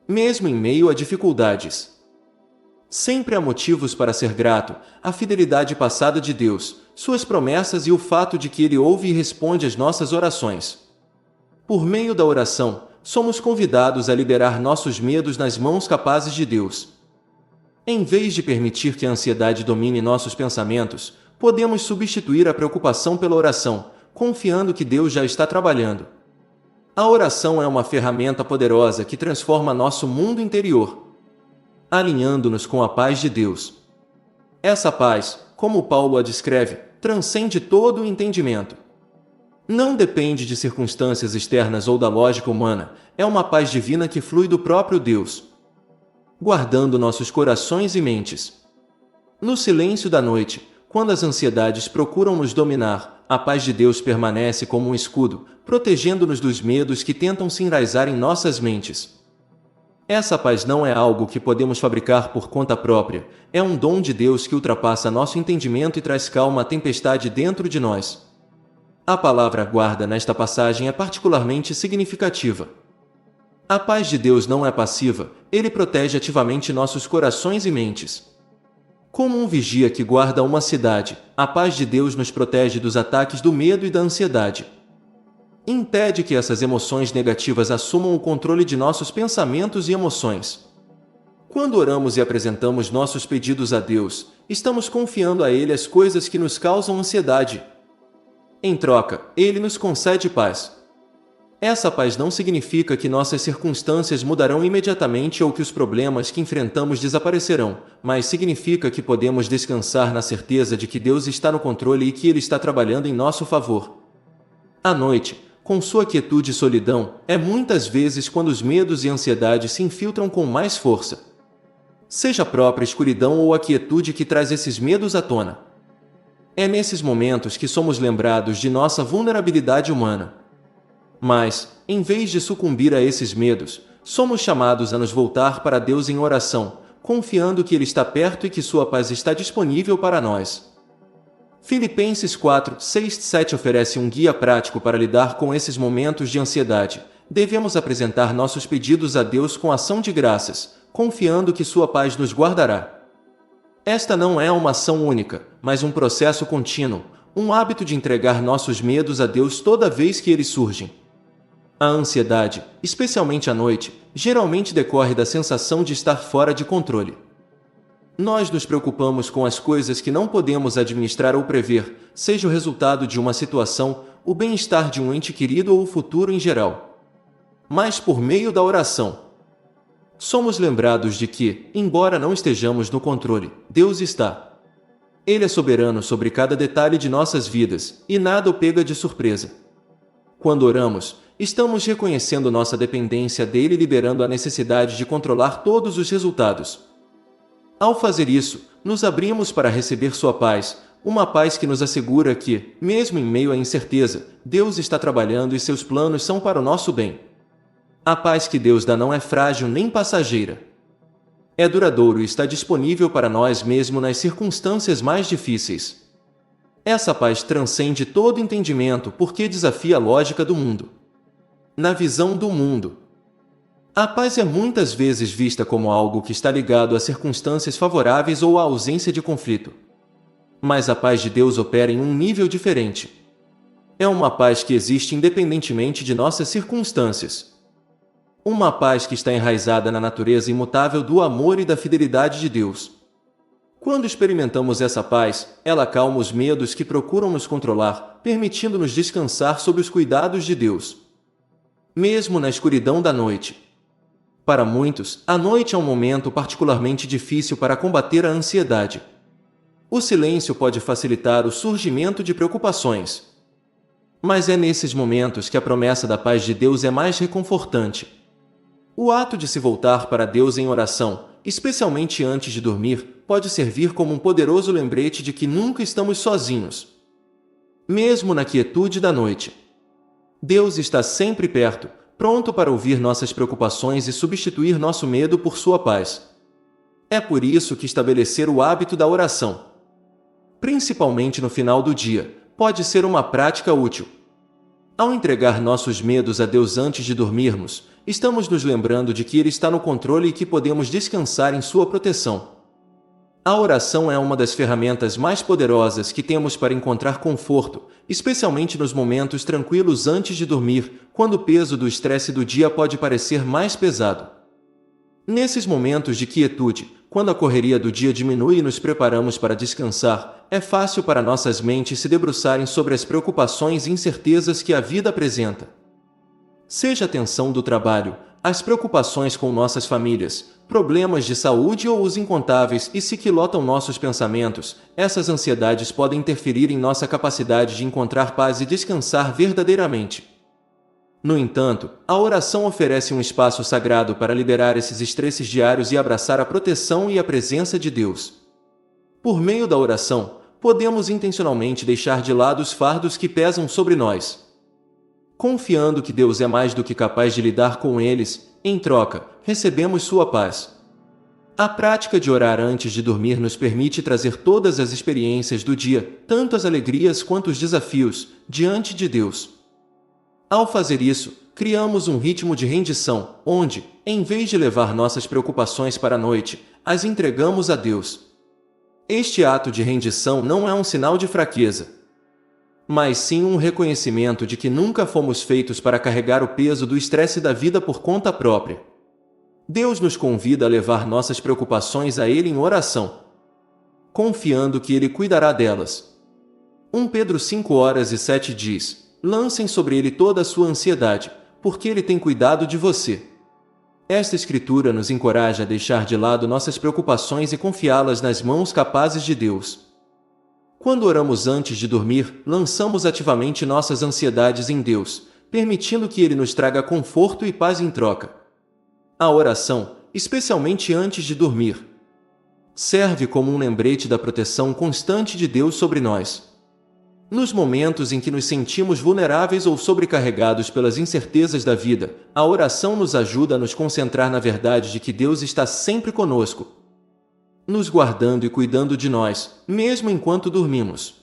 mesmo em meio a dificuldades. Sempre há motivos para ser grato: a fidelidade passada de Deus, suas promessas e o fato de que Ele ouve e responde às nossas orações. Por meio da oração, somos convidados a liberar nossos medos nas mãos capazes de Deus. Em vez de permitir que a ansiedade domine nossos pensamentos, podemos substituir a preocupação pela oração, confiando que Deus já está trabalhando. A oração é uma ferramenta poderosa que transforma nosso mundo interior, alinhando-nos com a paz de Deus. Essa paz, como Paulo a descreve, transcende todo o entendimento. Não depende de circunstâncias externas ou da lógica humana, é uma paz divina que flui do próprio Deus, guardando nossos corações e mentes. No silêncio da noite, quando as ansiedades procuram nos dominar, a paz de Deus permanece como um escudo, protegendo-nos dos medos que tentam se enraizar em nossas mentes. Essa paz não é algo que podemos fabricar por conta própria, é um dom de Deus que ultrapassa nosso entendimento e traz calma à tempestade dentro de nós. A palavra guarda nesta passagem é particularmente significativa. A paz de Deus não é passiva, Ele protege ativamente nossos corações e mentes. Como um vigia que guarda uma cidade, a paz de Deus nos protege dos ataques do medo e da ansiedade. Impede que essas emoções negativas assumam o controle de nossos pensamentos e emoções. Quando oramos e apresentamos nossos pedidos a Deus, estamos confiando a Ele as coisas que nos causam ansiedade. Em troca, Ele nos concede paz. Essa paz não significa que nossas circunstâncias mudarão imediatamente ou que os problemas que enfrentamos desaparecerão, mas significa que podemos descansar na certeza de que Deus está no controle e que Ele está trabalhando em nosso favor. À noite, com sua quietude e solidão, é muitas vezes quando os medos e ansiedades se infiltram com mais força. Seja a própria escuridão ou a quietude que traz esses medos à tona. É nesses momentos que somos lembrados de nossa vulnerabilidade humana. Mas, em vez de sucumbir a esses medos, somos chamados a nos voltar para Deus em oração, confiando que Ele está perto e que Sua paz está disponível para nós. Filipenses 4, 6, 7 oferece um guia prático para lidar com esses momentos de ansiedade. Devemos apresentar nossos pedidos a Deus com ação de graças, confiando que Sua paz nos guardará. Esta não é uma ação única, mas um processo contínuo, um hábito de entregar nossos medos a Deus toda vez que eles surgem. A ansiedade, especialmente à noite, geralmente decorre da sensação de estar fora de controle. Nós nos preocupamos com as coisas que não podemos administrar ou prever, seja o resultado de uma situação, o bem-estar de um ente querido ou o futuro em geral. Mas por meio da oração, somos lembrados de que, embora não estejamos no controle, Deus está. Ele é soberano sobre cada detalhe de nossas vidas, e nada o pega de surpresa. Quando oramos, estamos reconhecendo nossa dependência dele e liberando a necessidade de controlar todos os resultados. Ao fazer isso, nos abrimos para receber sua paz, uma paz que nos assegura que, mesmo em meio à incerteza, Deus está trabalhando e seus planos são para o nosso bem. A paz que Deus dá não é frágil nem passageira. É duradouro e está disponível para nós mesmo nas circunstâncias mais difíceis. Essa paz transcende todo entendimento porque desafia a lógica do mundo. Na visão do mundo, a paz é muitas vezes vista como algo que está ligado a circunstâncias favoráveis ou à ausência de conflito. Mas a paz de Deus opera em um nível diferente. É uma paz que existe independentemente de nossas circunstâncias. Uma paz que está enraizada na natureza imutável do amor e da fidelidade de Deus. Quando experimentamos essa paz, ela acalma os medos que procuram nos controlar, permitindo-nos descansar sob os cuidados de Deus. Mesmo na escuridão da noite. Para muitos, a noite é um momento particularmente difícil para combater a ansiedade. O silêncio pode facilitar o surgimento de preocupações. Mas é nesses momentos que a promessa da paz de Deus é mais reconfortante. O ato de se voltar para Deus em oração, especialmente antes de dormir, pode servir como um poderoso lembrete de que nunca estamos sozinhos. Mesmo na quietude da noite, Deus está sempre perto, pronto para ouvir nossas preocupações e substituir nosso medo por sua paz. É por isso que estabelecer o hábito da oração, principalmente no final do dia, pode ser uma prática útil. Ao entregar nossos medos a Deus antes de dormirmos, estamos nos lembrando de que Ele está no controle e que podemos descansar em sua proteção. A oração é uma das ferramentas mais poderosas que temos para encontrar conforto, especialmente nos momentos tranquilos antes de dormir, quando o peso do estresse do dia pode parecer mais pesado. Nesses momentos de quietude, quando a correria do dia diminui e nos preparamos para descansar, é fácil para nossas mentes se debruçarem sobre as preocupações e incertezas que a vida apresenta. Seja a tensão do trabalho, as preocupações com nossas famílias, problemas de saúde ou os incontáveis e se que lotam nossos pensamentos, essas ansiedades podem interferir em nossa capacidade de encontrar paz e descansar verdadeiramente. No entanto, a oração oferece um espaço sagrado para liberar esses estresses diários e abraçar a proteção e a presença de Deus. Por meio da oração, podemos intencionalmente deixar de lado os fardos que pesam sobre nós. Confiando que Deus é mais do que capaz de lidar com eles, em troca, recebemos sua paz. A prática de orar antes de dormir nos permite trazer todas as experiências do dia, tanto as alegrias quanto os desafios, diante de Deus. Ao fazer isso, criamos um ritmo de rendição, onde, em vez de levar nossas preocupações para a noite, as entregamos a Deus. Este ato de rendição não é um sinal de fraqueza, mas sim um reconhecimento de que nunca fomos feitos para carregar o peso do estresse da vida por conta própria. Deus nos convida a levar nossas preocupações a Ele em oração, confiando que Ele cuidará delas. 1 Pedro 5:7 diz: lancem sobre Ele toda a sua ansiedade, porque Ele tem cuidado de você. Esta escritura nos encoraja a deixar de lado nossas preocupações e confiá-las nas mãos capazes de Deus. Quando oramos antes de dormir, lançamos ativamente nossas ansiedades em Deus, permitindo que Ele nos traga conforto e paz em troca. A oração, especialmente antes de dormir, serve como um lembrete da proteção constante de Deus sobre nós. Nos momentos em que nos sentimos vulneráveis ou sobrecarregados pelas incertezas da vida, a oração nos ajuda a nos concentrar na verdade de que Deus está sempre conosco, nos guardando e cuidando de nós, mesmo enquanto dormimos.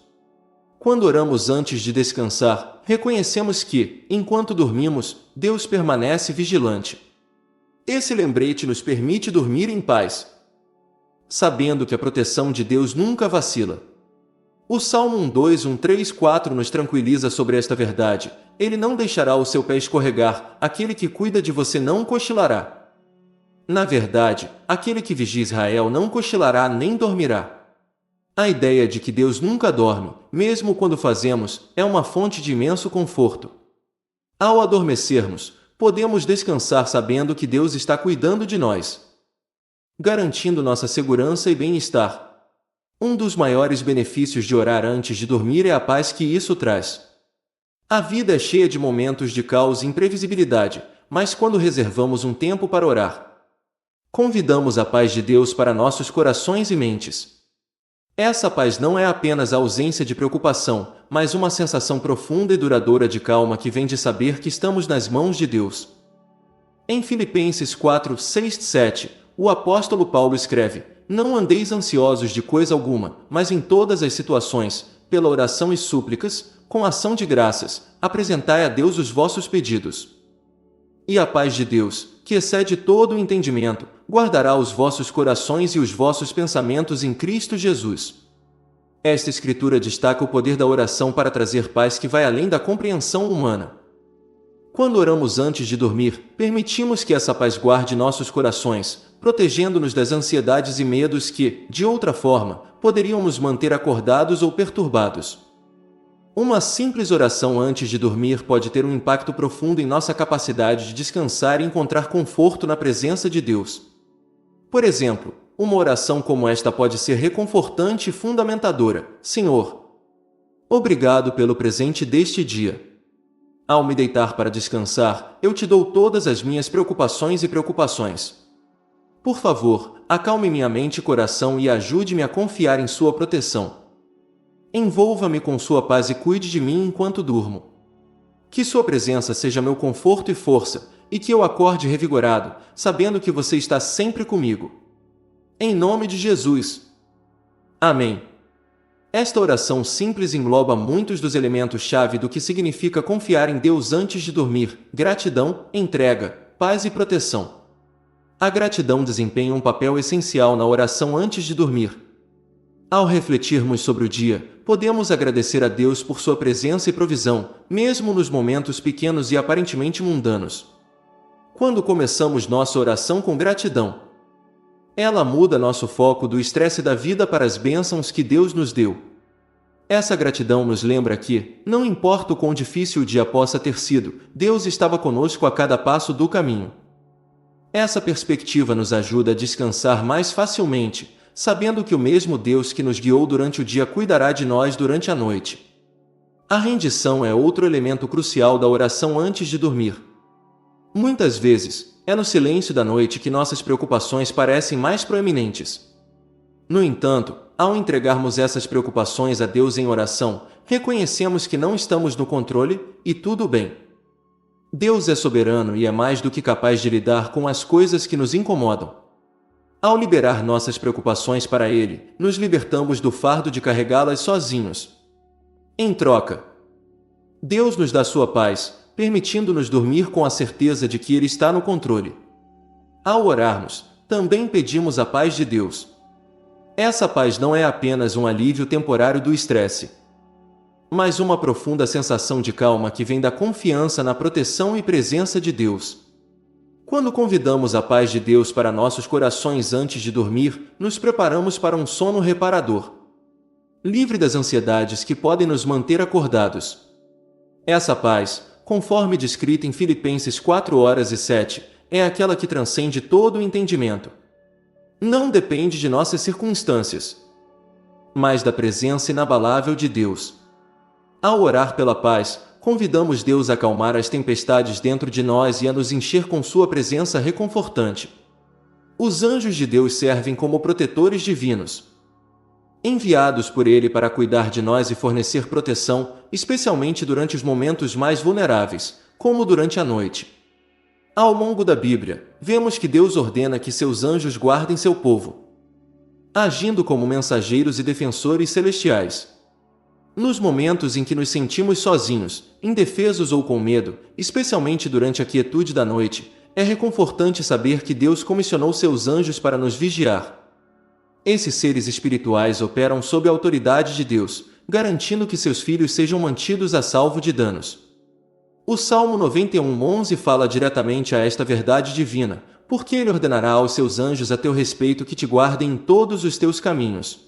Quando oramos antes de descansar, reconhecemos que, enquanto dormimos, Deus permanece vigilante. Esse lembrete nos permite dormir em paz, sabendo que a proteção de Deus nunca vacila. O Salmo 1:2-1:3-4 nos tranquiliza sobre esta verdade. Ele não deixará o seu pé escorregar, aquele que cuida de você não cochilará. Na verdade, aquele que vigia Israel não cochilará nem dormirá. A ideia de que Deus nunca dorme, mesmo quando fazemos, é uma fonte de imenso conforto. Ao adormecermos, podemos descansar sabendo que Deus está cuidando de nós, garantindo nossa segurança e bem-estar. Um dos maiores benefícios de orar antes de dormir é a paz que isso traz. A vida é cheia de momentos de caos e imprevisibilidade, mas quando reservamos um tempo para orar, convidamos a paz de Deus para nossos corações e mentes. Essa paz não é apenas a ausência de preocupação, mas uma sensação profunda e duradoura de calma que vem de saber que estamos nas mãos de Deus. Em Filipenses 4:6-7, o apóstolo Paulo escreve: "Não andeis ansiosos de coisa alguma, mas em todas as situações, pela oração e súplicas, com ação de graças, apresentai a Deus os vossos pedidos. E a paz de Deus, que excede todo o entendimento, guardará os vossos corações e os vossos pensamentos em Cristo Jesus." Esta escritura destaca o poder da oração para trazer paz que vai além da compreensão humana. Quando oramos antes de dormir, permitimos que essa paz guarde nossos corações, protegendo-nos das ansiedades e medos que, de outra forma, poderiam nos manter acordados ou perturbados. Uma simples oração antes de dormir pode ter um impacto profundo em nossa capacidade de descansar e encontrar conforto na presença de Deus. Por exemplo, uma oração como esta pode ser reconfortante e fundamentadora: "Senhor, obrigado pelo presente deste dia. Ao me deitar para descansar, eu te dou todas as minhas preocupações e preocupações. Por favor, acalme minha mente e coração e ajude-me a confiar em sua proteção. Envolva-me com sua paz e cuide de mim enquanto durmo. Que sua presença seja meu conforto e força, e que eu acorde revigorado, sabendo que você está sempre comigo. Em nome de Jesus. Amém." Esta oração simples engloba muitos dos elementos-chave do que significa confiar em Deus antes de dormir: gratidão, entrega, paz e proteção. A gratidão desempenha um papel essencial na oração antes de dormir. Ao refletirmos sobre o dia, podemos agradecer a Deus por sua presença e provisão, mesmo nos momentos pequenos e aparentemente mundanos. Quando começamos nossa oração com gratidão, ela muda nosso foco do estresse da vida para as bênçãos que Deus nos deu. Essa gratidão nos lembra que, não importa o quão difícil o dia possa ter sido, Deus estava conosco a cada passo do caminho. Essa perspectiva nos ajuda a descansar mais facilmente, sabendo que o mesmo Deus que nos guiou durante o dia cuidará de nós durante a noite. A rendição é outro elemento crucial da oração antes de dormir. Muitas vezes, é no silêncio da noite que nossas preocupações parecem mais proeminentes. No entanto, ao entregarmos essas preocupações a Deus em oração, reconhecemos que não estamos no controle, e tudo bem. Deus é soberano e é mais do que capaz de lidar com as coisas que nos incomodam. Ao liberar nossas preocupações para Ele, nos libertamos do fardo de carregá-las sozinhos. Em troca, Deus nos dá sua paz, permitindo-nos dormir com a certeza de que Ele está no controle. Ao orarmos, também pedimos a paz de Deus. Essa paz não é apenas um alívio temporário do estresse, mas uma profunda sensação de calma que vem da confiança na proteção e presença de Deus. Quando convidamos a paz de Deus para nossos corações antes de dormir, nos preparamos para um sono reparador, livre das ansiedades que podem nos manter acordados. Essa paz, conforme descrita em Filipenses 4:7, é aquela que transcende todo o entendimento. Não depende de nossas circunstâncias, mas da presença inabalável de Deus. Ao orar pela paz, convidamos Deus a acalmar as tempestades dentro de nós e a nos encher com sua presença reconfortante. Os anjos de Deus servem como protetores divinos, enviados por Ele para cuidar de nós e fornecer proteção, especialmente durante os momentos mais vulneráveis, como durante a noite. Ao longo da Bíblia, vemos que Deus ordena que seus anjos guardem seu povo, agindo como mensageiros e defensores celestiais. Nos momentos em que nos sentimos sozinhos, indefesos ou com medo, especialmente durante a quietude da noite, é reconfortante saber que Deus comissionou seus anjos para nos vigiar. Esses seres espirituais operam sob a autoridade de Deus, garantindo que seus filhos sejam mantidos a salvo de danos. O Salmo 91:11 fala diretamente a esta verdade divina, porque Ele ordenará aos seus anjos a teu respeito que te guardem em todos os teus caminhos.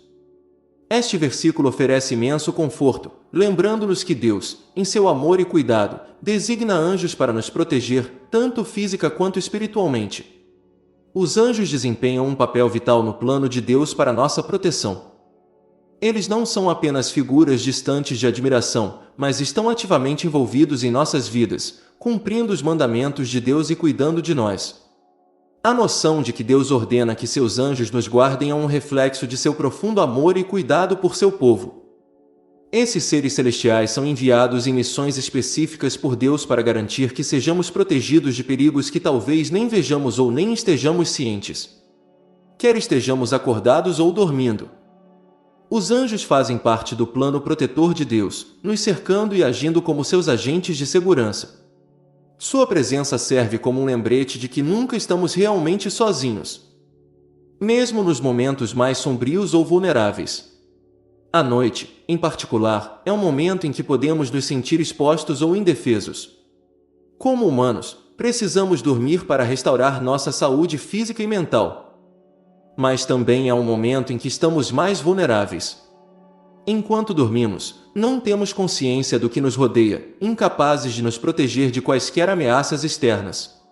Este versículo oferece imenso conforto, lembrando-nos que Deus, em seu amor e cuidado, designa anjos para nos proteger, tanto física quanto espiritualmente. Os anjos desempenham um papel vital no plano de Deus para nossa proteção. Eles não são apenas figuras distantes de admiração, mas estão ativamente envolvidos em nossas vidas, cumprindo os mandamentos de Deus e cuidando de nós. A noção de que Deus ordena que seus anjos nos guardem é um reflexo de seu profundo amor e cuidado por seu povo. Esses seres celestiais são enviados em missões específicas por Deus para garantir que sejamos protegidos de perigos que talvez nem vejamos ou nem estejamos cientes, quer estejamos acordados ou dormindo. Os anjos fazem parte do plano protetor de Deus, nos cercando e agindo como seus agentes de segurança. Sua presença serve como um lembrete de que nunca estamos realmente sozinhos, mesmo nos momentos mais sombrios ou vulneráveis. A noite, em particular, é um momento em que podemos nos sentir expostos ou indefesos. Como humanos, precisamos dormir para restaurar nossa saúde física e mental. Mas também é um momento em que estamos mais vulneráveis. Enquanto dormimos, não temos consciência do que nos rodeia, incapazes de nos proteger de quaisquer ameaças externas.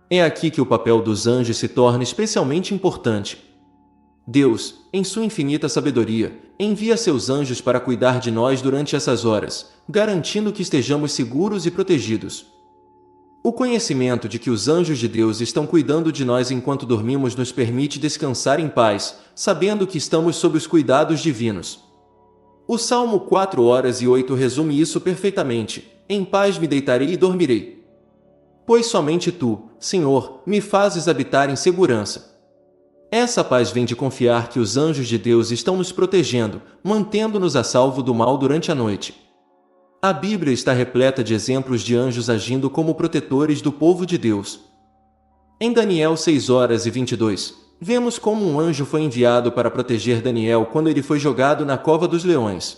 É aqui que o papel dos anjos se torna especialmente importante. Deus, em sua infinita sabedoria, envia seus anjos para cuidar de nós durante essas horas, garantindo que estejamos seguros e protegidos. O conhecimento de que os anjos de Deus estão cuidando de nós enquanto dormimos nos permite descansar em paz, sabendo que estamos sob os cuidados divinos. O Salmo 4:8 resume isso perfeitamente: em paz me deitarei e dormirei, pois somente Tu, Senhor, me fazes habitar em segurança. Essa paz vem de confiar que os anjos de Deus estão nos protegendo, mantendo-nos a salvo do mal durante a noite. A Bíblia está repleta de exemplos de anjos agindo como protetores do povo de Deus. Em Daniel 6:22, vemos como um anjo foi enviado para proteger Daniel quando ele foi jogado na cova dos leões.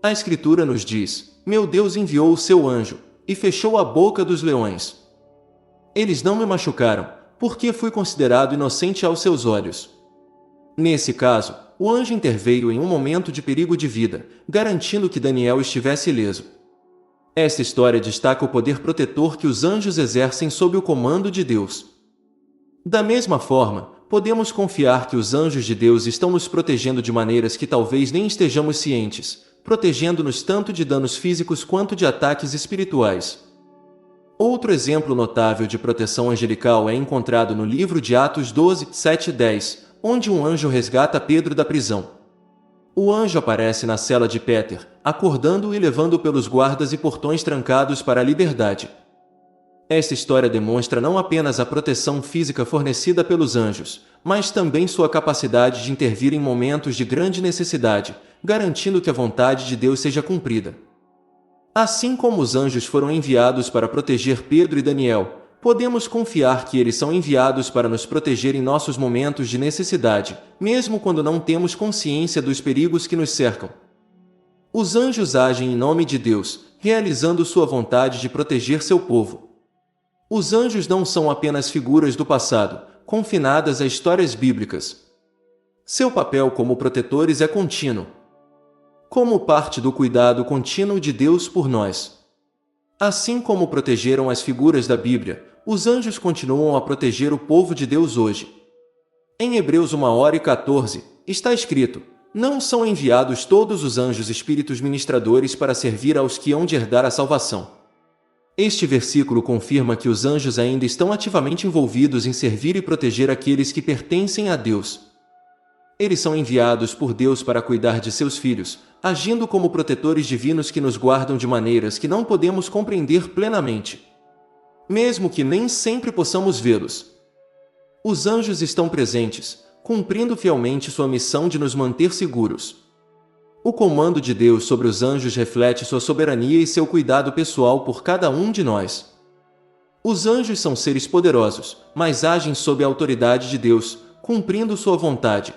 A Escritura nos diz: meu Deus enviou o seu anjo, e fechou a boca dos leões. Eles não me machucaram, porque fui considerado inocente aos seus olhos. Nesse caso, o anjo interveio em um momento de perigo de vida, garantindo que Daniel estivesse ileso. Esta história destaca o poder protetor que os anjos exercem sob o comando de Deus. Da mesma forma, podemos confiar que os anjos de Deus estão nos protegendo de maneiras que talvez nem estejamos cientes, protegendo-nos tanto de danos físicos quanto de ataques espirituais. Outro exemplo notável de proteção angelical é encontrado no livro de Atos 12:7-10, onde um anjo resgata Pedro da prisão. O anjo aparece na cela de Péter, acordando-o e levando-o pelos guardas e portões trancados para a liberdade. Esta história demonstra não apenas a proteção física fornecida pelos anjos, mas também sua capacidade de intervir em momentos de grande necessidade, garantindo que a vontade de Deus seja cumprida. Assim como os anjos foram enviados para proteger Pedro e Daniel, podemos confiar que eles são enviados para nos proteger em nossos momentos de necessidade, mesmo quando não temos consciência dos perigos que nos cercam. Os anjos agem em nome de Deus, realizando sua vontade de proteger seu povo. Os anjos não são apenas figuras do passado, confinadas a histórias bíblicas. Seu papel como protetores é contínuo, como parte do cuidado contínuo de Deus por nós. Assim como protegeram as figuras da Bíblia, os anjos continuam a proteger o povo de Deus hoje. Em Hebreus 1:14, está escrito: não são enviados todos os anjos espíritos ministradores para servir aos que hão de herdar a salvação. Este versículo confirma que os anjos ainda estão ativamente envolvidos em servir e proteger aqueles que pertencem a Deus. Eles são enviados por Deus para cuidar de seus filhos, agindo como protetores divinos que nos guardam de maneiras que não podemos compreender plenamente, mesmo que nem sempre possamos vê-los. Os anjos estão presentes, cumprindo fielmente sua missão de nos manter seguros. O comando de Deus sobre os anjos reflete sua soberania e seu cuidado pessoal por cada um de nós. Os anjos são seres poderosos, mas agem sob a autoridade de Deus, cumprindo sua vontade.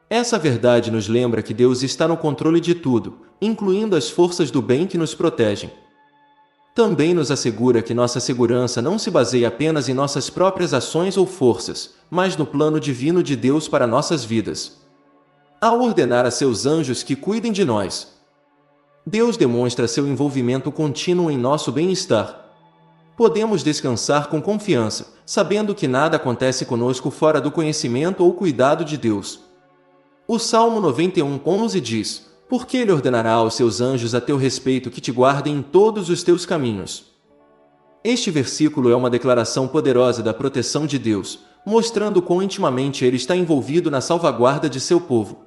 Essa verdade nos lembra que Deus está no controle de tudo, incluindo as forças do bem que nos protegem. Também nos assegura que nossa segurança não se baseia apenas em nossas próprias ações ou forças, mas no plano divino de Deus para nossas vidas. Ao ordenar a seus anjos que cuidem de nós, Deus demonstra seu envolvimento contínuo em nosso bem-estar. Podemos descansar com confiança, sabendo que nada acontece conosco fora do conhecimento ou cuidado de Deus. O Salmo 91:11 diz: porque Ele ordenará aos seus anjos a teu respeito que te guardem em todos os teus caminhos. Este versículo é uma declaração poderosa da proteção de Deus, mostrando quão intimamente Ele está envolvido na salvaguarda de seu povo.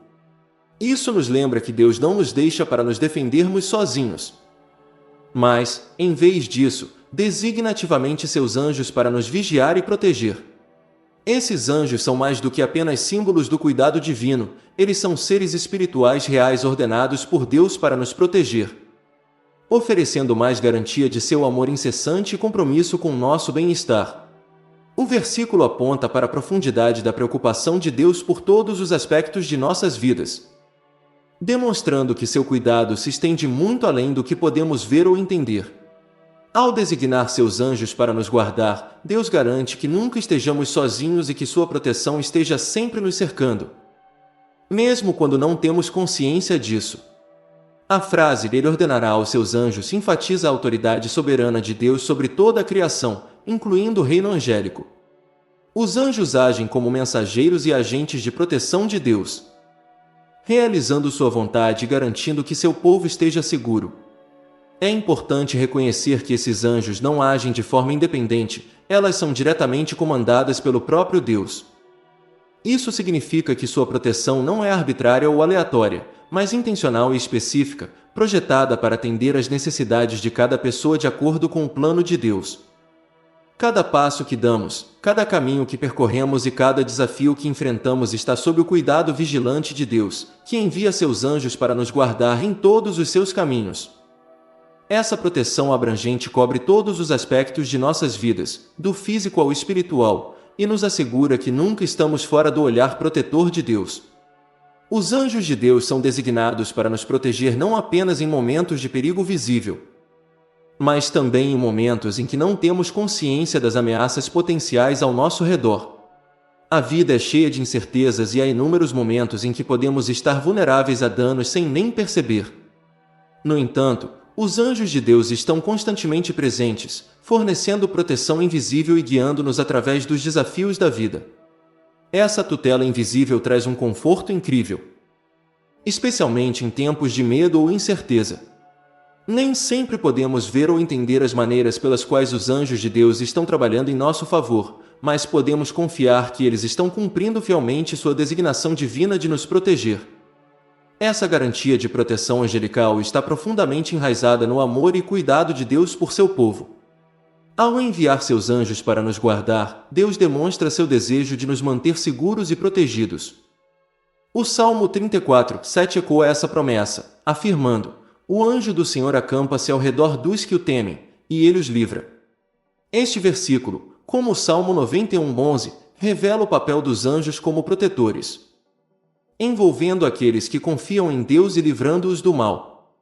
Isso nos lembra que Deus não nos deixa para nos defendermos sozinhos, mas, em vez disso, designa ativamente seus anjos para nos vigiar e proteger. Esses anjos são mais do que apenas símbolos do cuidado divino, eles são seres espirituais reais ordenados por Deus para nos proteger, oferecendo mais garantia de seu amor incessante e compromisso com nosso bem-estar. O versículo aponta para a profundidade da preocupação de Deus por todos os aspectos de nossas vidas, demonstrando que seu cuidado se estende muito além do que podemos ver ou entender. Ao designar seus anjos para nos guardar, Deus garante que nunca estejamos sozinhos e que sua proteção esteja sempre nos cercando, mesmo quando não temos consciência disso. A frase "Ele ordenará aos seus anjos" enfatiza a autoridade soberana de Deus sobre toda a criação, incluindo o reino angélico. Os anjos agem como mensageiros e agentes de proteção de Deus, realizando sua vontade e garantindo que seu povo esteja seguro. É importante reconhecer que esses anjos não agem de forma independente, elas são diretamente comandadas pelo próprio Deus. Isso significa que sua proteção não é arbitrária ou aleatória, mas intencional e específica, projetada para atender às necessidades de cada pessoa de acordo com o plano de Deus. Cada passo que damos, cada caminho que percorremos e cada desafio que enfrentamos está sob o cuidado vigilante de Deus, que envia seus anjos para nos guardar em todos os seus caminhos. Essa proteção abrangente cobre todos os aspectos de nossas vidas, do físico ao espiritual, e nos assegura que nunca estamos fora do olhar protetor de Deus. Os anjos de Deus são designados para nos proteger não apenas em momentos de perigo visível, mas também em momentos em que não temos consciência das ameaças potenciais ao nosso redor. A vida é cheia de incertezas e há inúmeros momentos em que podemos estar vulneráveis a danos sem nem perceber. No entanto, os anjos de Deus estão constantemente presentes, fornecendo proteção invisível e guiando-nos através dos desafios da vida. Essa tutela invisível traz um conforto incrível, especialmente em tempos de medo ou incerteza. Nem sempre podemos ver ou entender as maneiras pelas quais os anjos de Deus estão trabalhando em nosso favor, mas podemos confiar que eles estão cumprindo fielmente sua designação divina de nos proteger. Essa garantia de proteção angelical está profundamente enraizada no amor e cuidado de Deus por seu povo. Ao enviar seus anjos para nos guardar, Deus demonstra seu desejo de nos manter seguros e protegidos. O Salmo 34:7 ecoa essa promessa, afirmando: o anjo do Senhor acampa-se ao redor dos que o temem, e ele os livra. Este versículo, como o Salmo 91:11, revela o papel dos anjos como protetores, envolvendo aqueles que confiam em Deus e livrando-os do mal.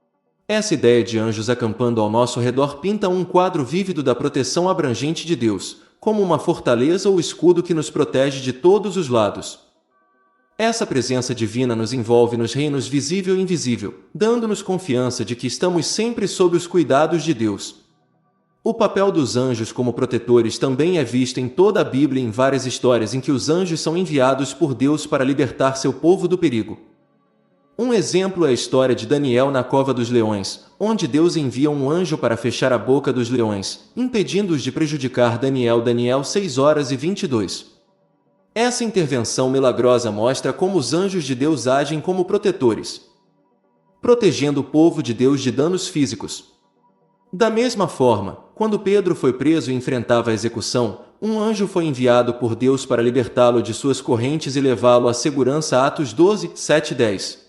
Essa ideia de anjos acampando ao nosso redor pinta um quadro vívido da proteção abrangente de Deus, como uma fortaleza ou escudo que nos protege de todos os lados. Essa presença divina nos envolve nos reinos visível e invisível, dando-nos confiança de que estamos sempre sob os cuidados de Deus. O papel dos anjos como protetores também é visto em toda a Bíblia em várias histórias em que os anjos são enviados por Deus para libertar seu povo do perigo. Um exemplo é a história de Daniel na cova dos leões, onde Deus envia um anjo para fechar a boca dos leões, impedindo-os de prejudicar Daniel. Daniel 6:22. Essa intervenção milagrosa mostra como os anjos de Deus agem como protetores, protegendo o povo de Deus de danos físicos. Da mesma forma, quando Pedro foi preso e enfrentava a execução, um anjo foi enviado por Deus para libertá-lo de suas correntes e levá-lo à segurança. Atos 12:7-10.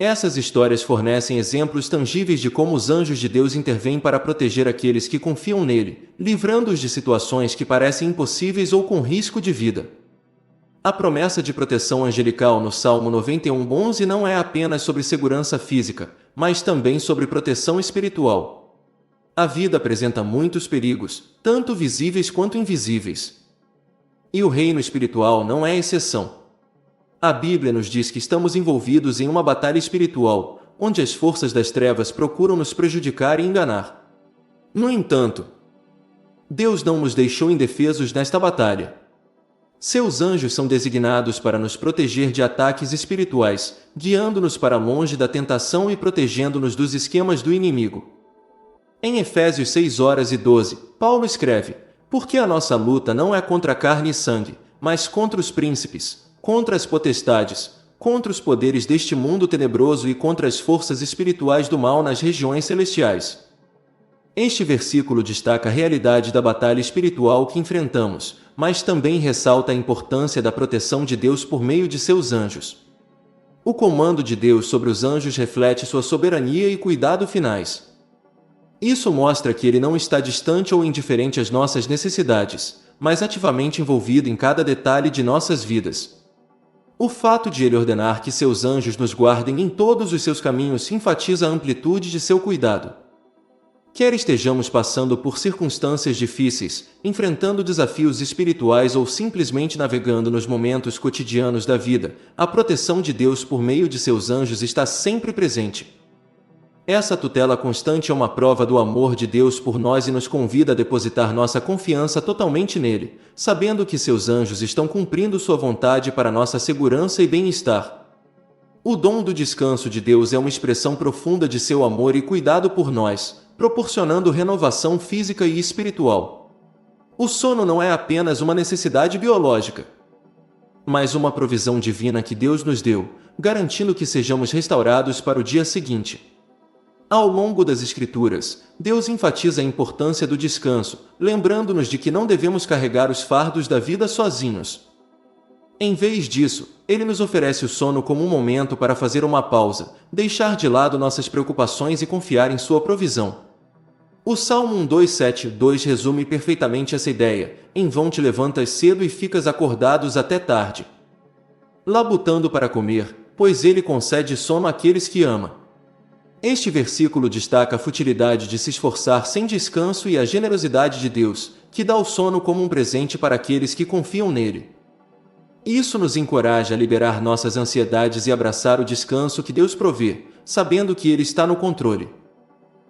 Essas histórias fornecem exemplos tangíveis de como os anjos de Deus intervêm para proteger aqueles que confiam nele, livrando-os de situações que parecem impossíveis ou com risco de vida. A promessa de proteção angelical no Salmo 91:11 não é apenas sobre segurança física, mas também sobre proteção espiritual. A vida apresenta muitos perigos, tanto visíveis quanto invisíveis. E o reino espiritual não é exceção. A Bíblia nos diz que estamos envolvidos em uma batalha espiritual, onde as forças das trevas procuram nos prejudicar e enganar. No entanto, Deus não nos deixou indefesos nesta batalha. Seus anjos são designados para nos proteger de ataques espirituais, guiando-nos para longe da tentação e protegendo-nos dos esquemas do inimigo. Em Efésios 6:12, Paulo escreve: porque a nossa luta não é contra carne e sangue, mas contra os príncipes, contra as potestades, contra os poderes deste mundo tenebroso e contra as forças espirituais do mal nas regiões celestiais. Este versículo destaca a realidade da batalha espiritual que enfrentamos, mas também ressalta a importância da proteção de Deus por meio de seus anjos. O comando de Deus sobre os anjos reflete sua soberania e cuidado finais. Isso mostra que Ele não está distante ou indiferente às nossas necessidades, mas ativamente envolvido em cada detalhe de nossas vidas. O fato de Ele ordenar que seus anjos nos guardem em todos os seus caminhos enfatiza a amplitude de seu cuidado. Quer estejamos passando por circunstâncias difíceis, enfrentando desafios espirituais ou simplesmente navegando nos momentos cotidianos da vida, a proteção de Deus por meio de seus anjos está sempre presente. Essa tutela constante é uma prova do amor de Deus por nós e nos convida a depositar nossa confiança totalmente nele, sabendo que seus anjos estão cumprindo sua vontade para nossa segurança e bem-estar. O dom do descanso de Deus é uma expressão profunda de seu amor e cuidado por nós, proporcionando renovação física e espiritual. O sono não é apenas uma necessidade biológica, mas uma provisão divina que Deus nos deu, garantindo que sejamos restaurados para o dia seguinte. Ao longo das Escrituras, Deus enfatiza a importância do descanso, lembrando-nos de que não devemos carregar os fardos da vida sozinhos. Em vez disso, Ele nos oferece o sono como um momento para fazer uma pausa, deixar de lado nossas preocupações e confiar em sua provisão. O Salmo 1:2 resume perfeitamente essa ideia: em vão te levantas cedo e ficas acordados até tarde, labutando para comer, pois Ele concede sono àqueles que ama. Este versículo destaca a futilidade de se esforçar sem descanso e a generosidade de Deus, que dá o sono como um presente para aqueles que confiam nele. Isso nos encoraja a liberar nossas ansiedades e abraçar o descanso que Deus provê, sabendo que Ele está no controle.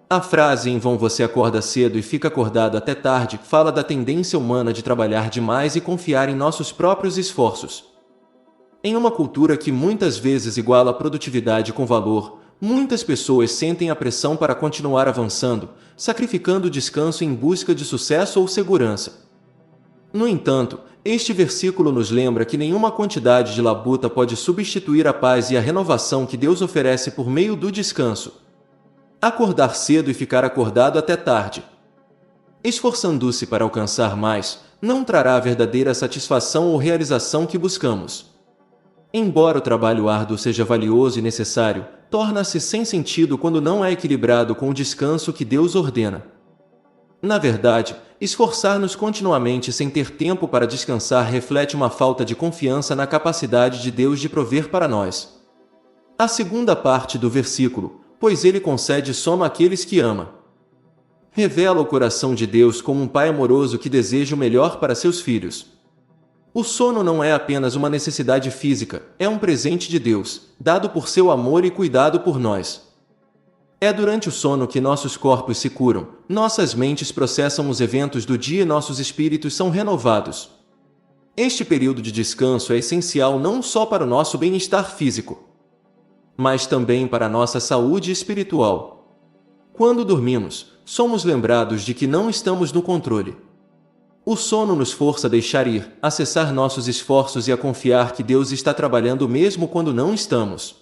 A frase "em vão você acorda cedo e fica acordado até tarde" fala da tendência humana de trabalhar demais e confiar em nossos próprios esforços. Em uma cultura que muitas vezes iguala a produtividade com valor, muitas pessoas sentem a pressão para continuar avançando, sacrificando o descanso em busca de sucesso ou segurança. No entanto, este versículo nos lembra que nenhuma quantidade de labuta pode substituir a paz e a renovação que Deus oferece por meio do descanso. Acordar cedo e ficar acordado até tarde, esforçando-se para alcançar mais, não trará a verdadeira satisfação ou realização que buscamos. Embora o trabalho árduo seja valioso e necessário, torna-se sem sentido quando não é equilibrado com o descanso que Deus ordena. Na verdade, esforçar-nos continuamente sem ter tempo para descansar reflete uma falta de confiança na capacidade de Deus de prover para nós. A segunda parte do versículo, pois Ele concede sono àqueles que ama, revela o coração de Deus como um pai amoroso que deseja o melhor para seus filhos. O sono não é apenas uma necessidade física, é um presente de Deus, dado por seu amor e cuidado por nós. É durante o sono que nossos corpos se curam, nossas mentes processam os eventos do dia e nossos espíritos são renovados. Este período de descanso é essencial não só para o nosso bem-estar físico, mas também para nossa saúde espiritual. Quando dormimos, somos lembrados de que não estamos no controle. O sono nos força a deixar ir, a cessar nossos esforços e a confiar que Deus está trabalhando mesmo quando não estamos.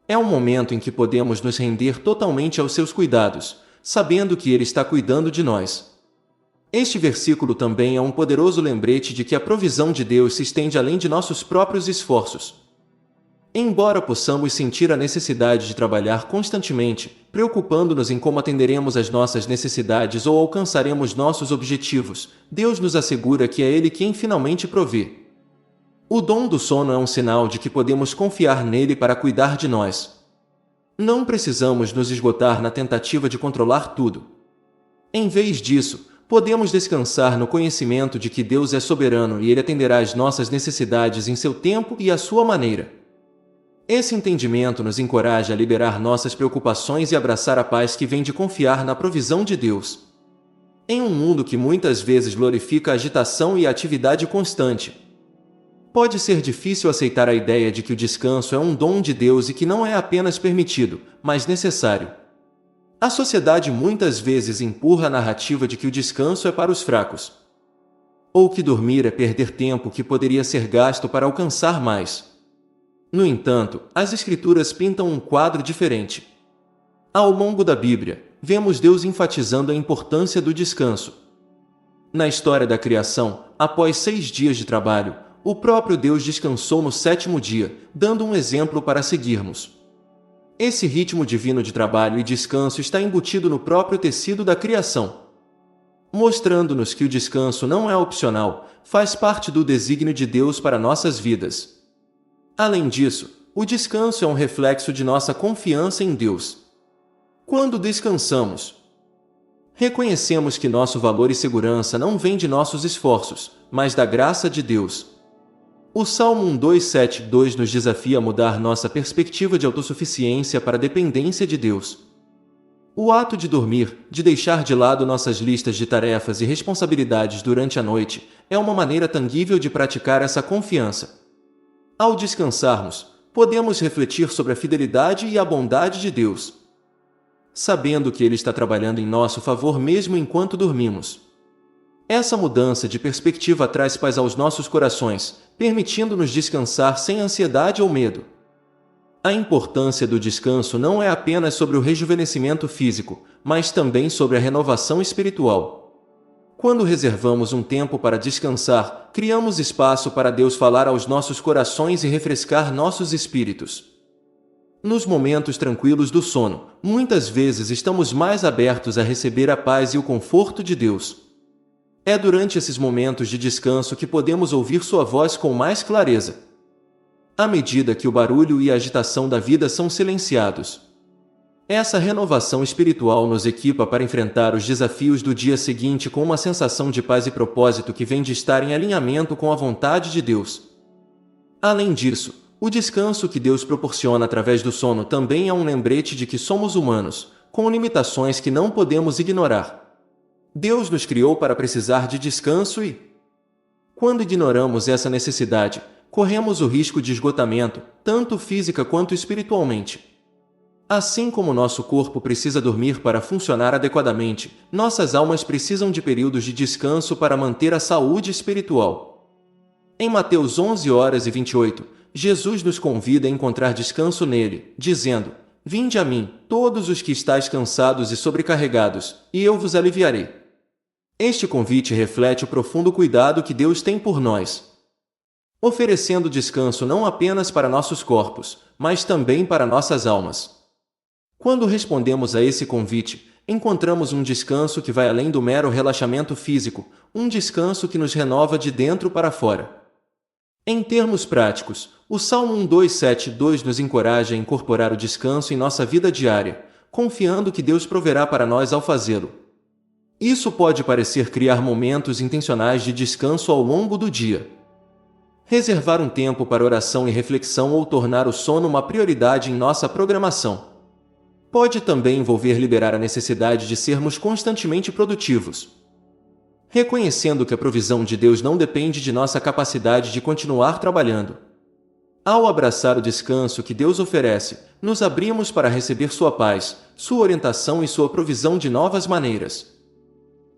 É um momento em que podemos nos render totalmente aos seus cuidados, sabendo que Ele está cuidando de nós. Este versículo também é um poderoso lembrete de que a provisão de Deus se estende além de nossos próprios esforços. Embora possamos sentir a necessidade de trabalhar constantemente, preocupando-nos em como atenderemos às nossas necessidades ou alcançaremos nossos objetivos, Deus nos assegura que é Ele quem finalmente provê. O dom do sono é um sinal de que podemos confiar nele para cuidar de nós. Não precisamos nos esgotar na tentativa de controlar tudo. Em vez disso, podemos descansar no conhecimento de que Deus é soberano e Ele atenderá às nossas necessidades em seu tempo e à sua maneira. Esse entendimento nos encoraja a liberar nossas preocupações e abraçar a paz que vem de confiar na provisão de Deus. Em um mundo que muitas vezes glorifica a agitação e a atividade constante, pode ser difícil aceitar a ideia de que o descanso é um dom de Deus e que não é apenas permitido, mas necessário. A sociedade muitas vezes empurra a narrativa de que o descanso é para os fracos, ou que dormir é perder tempo que poderia ser gasto para alcançar mais. No entanto, as Escrituras pintam um quadro diferente. Ao longo da Bíblia, vemos Deus enfatizando a importância do descanso. Na história da criação, após 6 dias de trabalho, o próprio Deus descansou no 7º dia, dando um exemplo para seguirmos. Esse ritmo divino de trabalho e descanso está embutido no próprio tecido da criação, mostrando-nos que o descanso não é opcional, faz parte do desígnio de Deus para nossas vidas. Além disso, o descanso é um reflexo de nossa confiança em Deus. Quando descansamos, reconhecemos que nosso valor e segurança não vêm de nossos esforços, mas da graça de Deus. O Salmo 1:2-7-2 nos desafia a mudar nossa perspectiva de autossuficiência para a dependência de Deus. O ato de dormir, de deixar de lado nossas listas de tarefas e responsabilidades durante a noite, é uma maneira tangível de praticar essa confiança. Ao descansarmos, podemos refletir sobre a fidelidade e a bondade de Deus, sabendo que Ele está trabalhando em nosso favor mesmo enquanto dormimos. Essa mudança de perspectiva traz paz aos nossos corações, permitindo-nos descansar sem ansiedade ou medo. A importância do descanso não é apenas sobre o rejuvenescimento físico, mas também sobre a renovação espiritual. Quando reservamos um tempo para descansar, criamos espaço para Deus falar aos nossos corações e refrescar nossos espíritos. Nos momentos tranquilos do sono, muitas vezes estamos mais abertos a receber a paz e o conforto de Deus. É durante esses momentos de descanso que podemos ouvir sua voz com mais clareza, à medida que o barulho e a agitação da vida são silenciados. Essa renovação espiritual nos equipa para enfrentar os desafios do dia seguinte com uma sensação de paz e propósito que vem de estar em alinhamento com a vontade de Deus. Além disso, o descanso que Deus proporciona através do sono também é um lembrete de que somos humanos, com limitações que não podemos ignorar. Deus nos criou para precisar de descanso e, quando ignoramos essa necessidade, corremos o risco de esgotamento, tanto física quanto espiritualmente. Assim como nosso corpo precisa dormir para funcionar adequadamente, nossas almas precisam de períodos de descanso para manter a saúde espiritual. Em Mateus 11:28, Jesus nos convida a encontrar descanso nele, dizendo: "Vinde a mim, todos os que estáis cansados e sobrecarregados, e eu vos aliviarei." Este convite reflete o profundo cuidado que Deus tem por nós, oferecendo descanso não apenas para nossos corpos, mas também para nossas almas. Quando respondemos a esse convite, encontramos um descanso que vai além do mero relaxamento físico, um descanso que nos renova de dentro para fora. Em termos práticos, o Salmo 1:2-7-2 nos encoraja a incorporar o descanso em nossa vida diária, confiando que Deus proverá para nós ao fazê-lo. Isso pode parecer criar momentos intencionais de descanso ao longo do dia, reservar um tempo para oração e reflexão ou tornar o sono uma prioridade em nossa programação. Pode também envolver liberar a necessidade de sermos constantemente produtivos, reconhecendo que a provisão de Deus não depende de nossa capacidade de continuar trabalhando. Ao abraçar o descanso que Deus oferece, nos abrimos para receber sua paz, sua orientação e sua provisão de novas maneiras.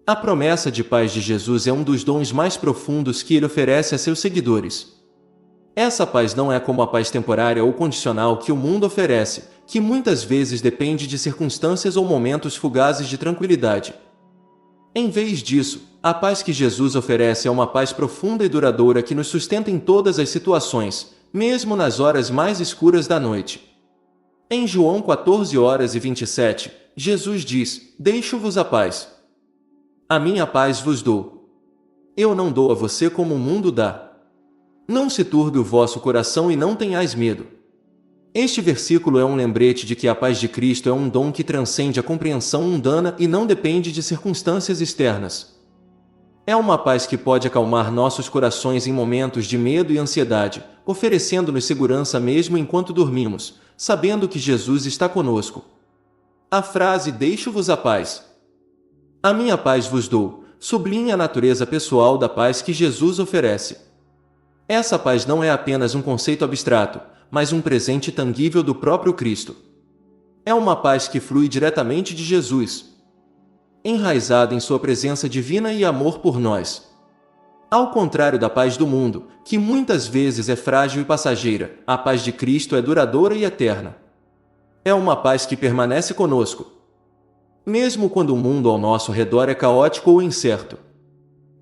A promessa de paz de Jesus é um dos dons mais profundos que ele oferece a seus seguidores. Essa paz não é como a paz temporária ou condicional que o mundo oferece, que muitas vezes depende de circunstâncias ou momentos fugazes de tranquilidade. Em vez disso, a paz que Jesus oferece é uma paz profunda e duradoura que nos sustenta em todas as situações, mesmo nas horas mais escuras da noite. Em João 14:27, Jesus diz: Deixo-vos a paz. A minha paz vos dou. Eu não dou a você como o mundo dá. Não se turbe o vosso coração e não tenhais medo. Este versículo é um lembrete de que a paz de Cristo é um dom que transcende a compreensão mundana e não depende de circunstâncias externas. É uma paz que pode acalmar nossos corações em momentos de medo e ansiedade, oferecendo-nos segurança mesmo enquanto dormimos, sabendo que Jesus está conosco. A frase "Deixo-vos a paz. A minha paz vos dou" sublinha a natureza pessoal da paz que Jesus oferece. Essa paz não é apenas um conceito abstrato, mas um presente tangível do próprio Cristo. É uma paz que flui diretamente de Jesus, enraizada em sua presença divina e amor por nós. Ao contrário da paz do mundo, que muitas vezes é frágil e passageira, a paz de Cristo é duradoura e eterna. É uma paz que permanece conosco, mesmo quando o mundo ao nosso redor é caótico ou incerto.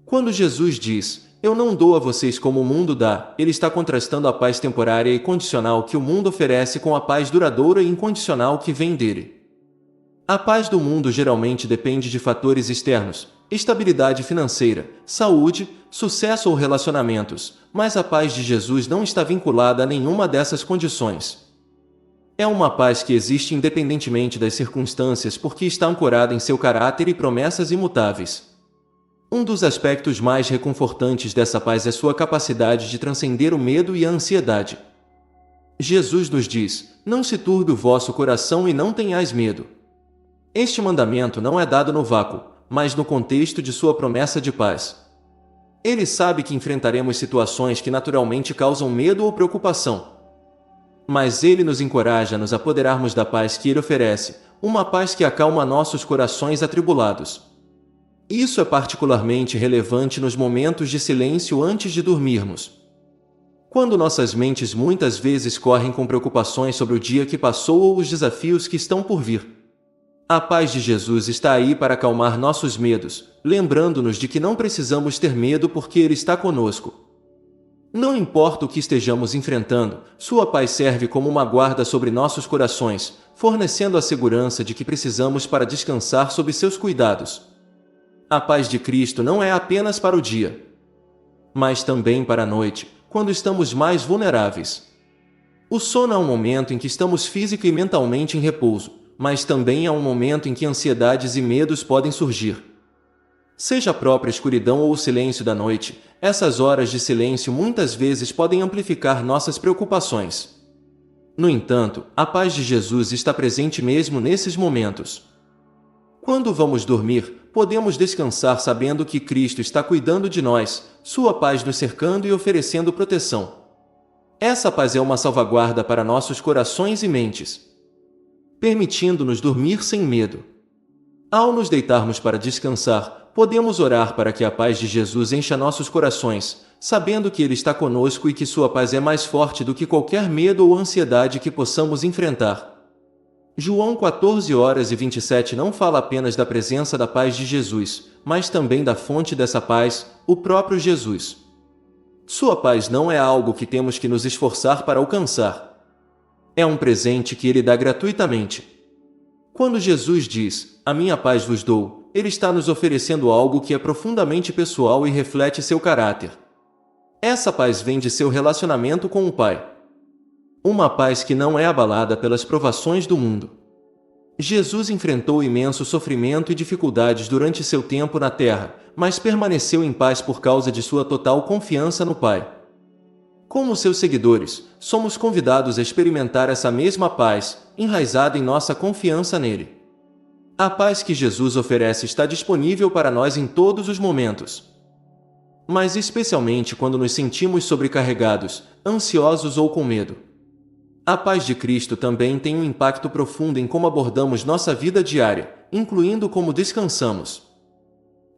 Quando Jesus diz: Eu não dou a vocês como o mundo dá, ele está contrastando a paz temporária e condicional que o mundo oferece com a paz duradoura e incondicional que vem dele. A paz do mundo geralmente depende de fatores externos, estabilidade financeira, saúde, sucesso ou relacionamentos, mas a paz de Jesus não está vinculada a nenhuma dessas condições. É uma paz que existe independentemente das circunstâncias porque está ancorada em seu caráter e promessas imutáveis. Um dos aspectos mais reconfortantes dessa paz é sua capacidade de transcender o medo e a ansiedade. Jesus nos diz: Não se turbe o vosso coração e não tenhais medo. Este mandamento não é dado no vácuo, mas no contexto de sua promessa de paz. Ele sabe que enfrentaremos situações que naturalmente causam medo ou preocupação. Mas ele nos encoraja a nos apoderarmos da paz que ele oferece, uma paz que acalma nossos corações atribulados. Isso é particularmente relevante nos momentos de silêncio antes de dormirmos. Quando nossas mentes muitas vezes correm com preocupações sobre o dia que passou ou os desafios que estão por vir. A paz de Jesus está aí para acalmar nossos medos, lembrando-nos de que não precisamos ter medo porque ele está conosco. Não importa o que estejamos enfrentando, sua paz serve como uma guarda sobre nossos corações, fornecendo a segurança de que precisamos para descansar sob seus cuidados. A paz de Cristo não é apenas para o dia, mas também para a noite, quando estamos mais vulneráveis. O sono é um momento em que estamos física e mentalmente em repouso, mas também é um momento em que ansiedades e medos podem surgir. Seja a própria escuridão ou o silêncio da noite, essas horas de silêncio muitas vezes podem amplificar nossas preocupações. No entanto, a paz de Jesus está presente mesmo nesses momentos. Quando vamos dormir, podemos descansar sabendo que Cristo está cuidando de nós, sua paz nos cercando e oferecendo proteção. Essa paz é uma salvaguarda para nossos corações e mentes, permitindo-nos dormir sem medo. Ao nos deitarmos para descansar, podemos orar para que a paz de Jesus encha nossos corações, sabendo que ele está conosco e que sua paz é mais forte do que qualquer medo ou ansiedade que possamos enfrentar. João 14:27 não fala apenas da presença da paz de Jesus, mas também da fonte dessa paz, o próprio Jesus. Sua paz não é algo que temos que nos esforçar para alcançar. É um presente que ele dá gratuitamente. Quando Jesus diz: "A minha paz vos dou", ele está nos oferecendo algo que é profundamente pessoal e reflete seu caráter. Essa paz vem de seu relacionamento com o Pai. Uma paz que não é abalada pelas provações do mundo. Jesus enfrentou imenso sofrimento e dificuldades durante seu tempo na terra, mas permaneceu em paz por causa de sua total confiança no Pai. Como seus seguidores, somos convidados a experimentar essa mesma paz, enraizada em nossa confiança nele. A paz que Jesus oferece está disponível para nós em todos os momentos. mas especialmente quando nos sentimos sobrecarregados, ansiosos ou com medo. A paz de Cristo também tem um impacto profundo em como abordamos nossa vida diária, incluindo como descansamos.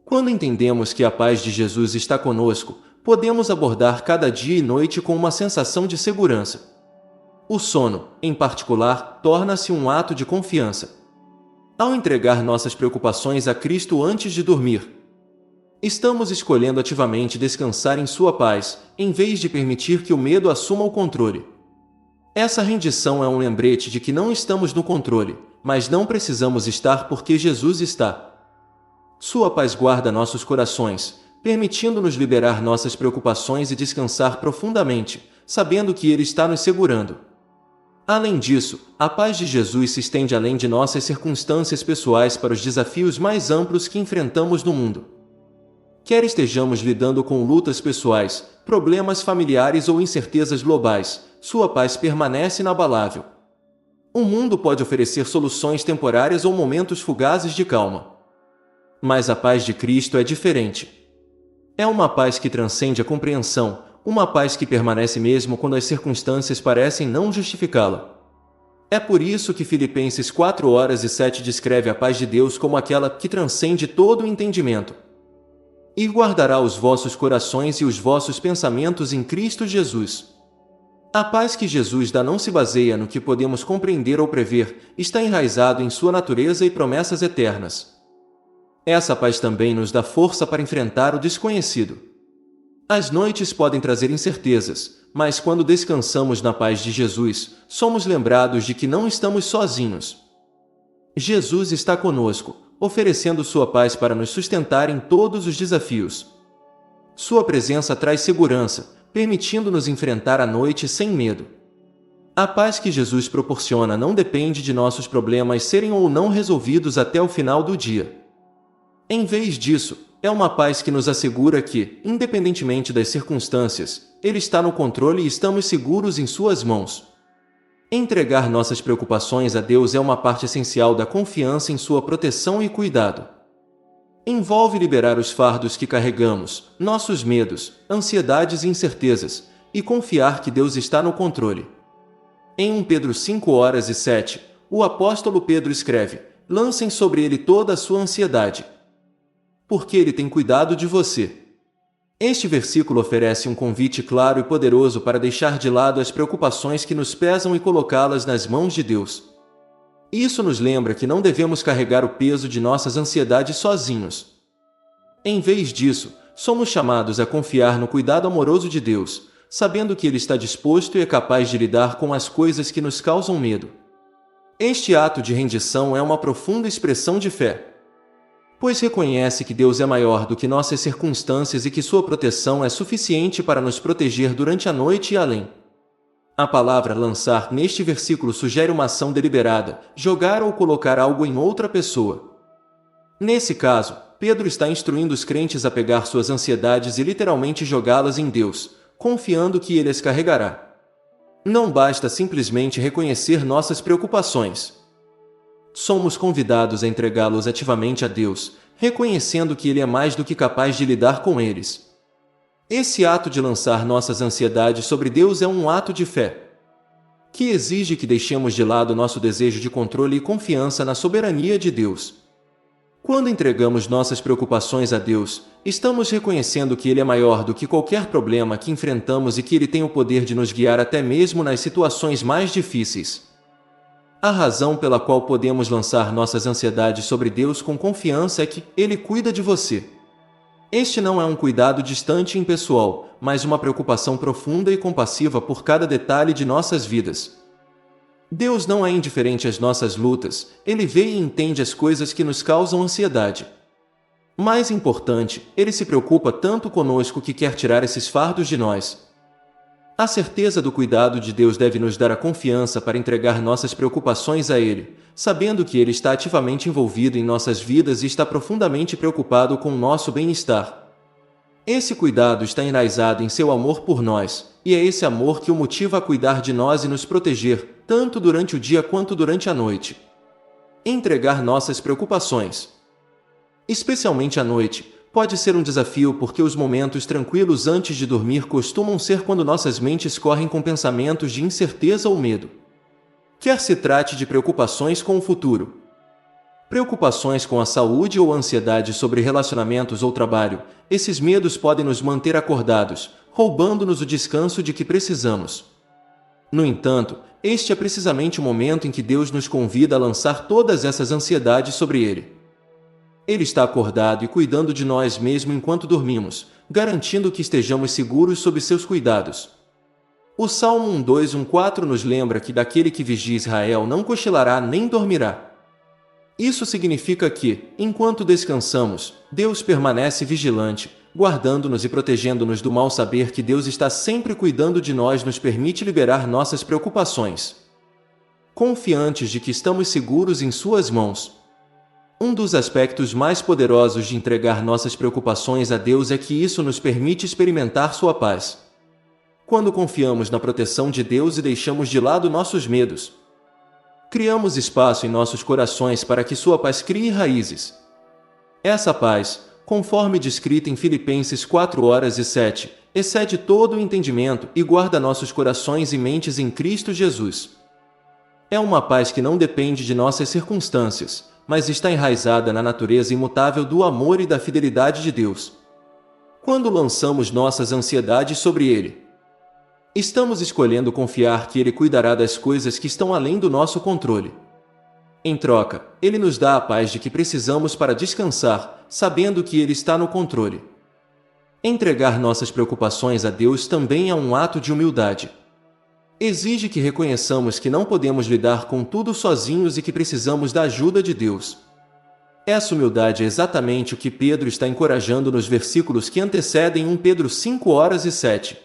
Quando entendemos que a paz de Jesus está conosco, podemos abordar cada dia e noite com uma sensação de segurança. O sono, em particular, torna-se um ato de confiança. Ao entregar nossas preocupações a Cristo antes de dormir, estamos escolhendo ativamente descansar em Sua paz, em vez de permitir que o medo assuma o controle. Essa rendição é um lembrete de que não estamos no controle, mas não precisamos estar porque Jesus está. Sua paz guarda nossos corações, permitindo-nos liberar nossas preocupações e descansar profundamente, sabendo que Ele está nos segurando. Além disso, a paz de Jesus se estende além de nossas circunstâncias pessoais para os desafios mais amplos que enfrentamos no mundo. Quer estejamos lidando com lutas pessoais, problemas familiares ou incertezas globais, sua paz permanece inabalável. O mundo pode oferecer soluções temporárias ou momentos fugazes de calma. Mas a paz de Cristo é diferente. É uma paz que transcende a compreensão, uma paz que permanece mesmo quando as circunstâncias parecem não justificá-la. É por isso que Filipenses 4:7 descreve a paz de Deus como aquela que transcende todo o entendimento. E guardará os vossos corações e os vossos pensamentos em Cristo Jesus. A paz que Jesus dá não se baseia no que podemos compreender ou prever, está enraizado em sua natureza e promessas eternas. Essa paz também nos dá força para enfrentar o desconhecido. As noites podem trazer incertezas, mas quando descansamos na paz de Jesus, somos lembrados de que não estamos sozinhos. Jesus está conosco, oferecendo sua paz para nos sustentar em todos os desafios. Sua presença traz segurança, permitindo-nos enfrentar a noite sem medo. A paz que Jesus proporciona não depende de nossos problemas serem ou não resolvidos até o final do dia. Em vez disso, é uma paz que nos assegura que, independentemente das circunstâncias, Ele está no controle e estamos seguros em Suas mãos. Entregar nossas preocupações a Deus é uma parte essencial da confiança em Sua proteção e cuidado. Envolve liberar os fardos que carregamos, nossos medos, ansiedades e incertezas, e confiar que Deus está no controle. Em 1 Pedro 5:7, o apóstolo Pedro escreve: "Lancem sobre Ele toda a sua ansiedade, porque Ele tem cuidado de você." Este versículo oferece um convite claro e poderoso para deixar de lado as preocupações que nos pesam e colocá-las nas mãos de Deus. Isso nos lembra que não devemos carregar o peso de nossas ansiedades sozinhos. Em vez disso, somos chamados a confiar no cuidado amoroso de Deus, sabendo que Ele está disposto e é capaz de lidar com as coisas que nos causam medo. Este ato de rendição é uma profunda expressão de fé, pois reconhece que Deus é maior do que nossas circunstâncias e que sua proteção é suficiente para nos proteger durante a noite e além. A palavra lançar neste versículo sugere uma ação deliberada, jogar ou colocar algo em outra pessoa. Nesse caso, Pedro está instruindo os crentes a pegar suas ansiedades e literalmente jogá-las em Deus, confiando que Ele as carregará. Não basta simplesmente reconhecer nossas preocupações. Somos convidados a entregá-los ativamente a Deus, reconhecendo que Ele é mais do que capaz de lidar com eles. Esse ato de lançar nossas ansiedades sobre Deus é um ato de fé, que exige que deixemos de lado nosso desejo de controle e confiança na soberania de Deus. Quando entregamos nossas preocupações a Deus, estamos reconhecendo que Ele é maior do que qualquer problema que enfrentamos e que Ele tem o poder de nos guiar até mesmo nas situações mais difíceis. A razão pela qual podemos lançar nossas ansiedades sobre Deus com confiança é que Ele cuida de você. Este não é um cuidado distante e impessoal, mas uma preocupação profunda e compassiva por cada detalhe de nossas vidas. Deus não é indiferente às nossas lutas, Ele vê e entende as coisas que nos causam ansiedade. Mais importante, Ele se preocupa tanto conosco que quer tirar esses fardos de nós. A certeza do cuidado de Deus deve nos dar a confiança para entregar nossas preocupações a Ele, sabendo que Ele está ativamente envolvido em nossas vidas e está profundamente preocupado com o nosso bem-estar. Esse cuidado está enraizado em seu amor por nós, e é esse amor que o motiva a cuidar de nós e nos proteger, tanto durante o dia quanto durante a noite. Entregar nossas preocupações, especialmente à noite, Pode ser um desafio porque os momentos tranquilos antes de dormir costumam ser quando nossas mentes correm com pensamentos de incerteza ou medo. Quer se trate de preocupações com o futuro, preocupações com a saúde ou ansiedade sobre relacionamentos ou trabalho, esses medos podem nos manter acordados, roubando-nos o descanso de que precisamos. No entanto, este é precisamente o momento em que Deus nos convida a lançar todas essas ansiedades sobre Ele. Ele está acordado e cuidando de nós mesmo enquanto dormimos, garantindo que estejamos seguros sob seus cuidados. O Salmo 1:2-1:4 nos lembra que daquele que vigia Israel não cochilará nem dormirá. Isso significa que, enquanto descansamos, Deus permanece vigilante, guardando-nos e protegendo-nos do mal. Saber que Deus está sempre cuidando de nós nos permite liberar nossas preocupações, confiantes de que estamos seguros em Suas mãos. Um dos aspectos mais poderosos de entregar nossas preocupações a Deus é que isso nos permite experimentar Sua paz. Quando confiamos na proteção de Deus e deixamos de lado nossos medos, criamos espaço em nossos corações para que Sua paz crie raízes. Essa paz, conforme descrita em Filipenses 4:7, excede todo o entendimento e guarda nossos corações e mentes em Cristo Jesus. É uma paz que não depende de nossas circunstâncias, mas está enraizada na natureza imutável do amor e da fidelidade de Deus. Quando lançamos nossas ansiedades sobre Ele, estamos escolhendo confiar que Ele cuidará das coisas que estão além do nosso controle. Em troca, Ele nos dá a paz de que precisamos para descansar, sabendo que Ele está no controle. Entregar nossas preocupações a Deus também é um ato de humildade. Exige que reconheçamos que não podemos lidar com tudo sozinhos e que precisamos da ajuda de Deus. Essa humildade é exatamente o que Pedro está encorajando nos versículos que antecedem 1 Pedro 5:7,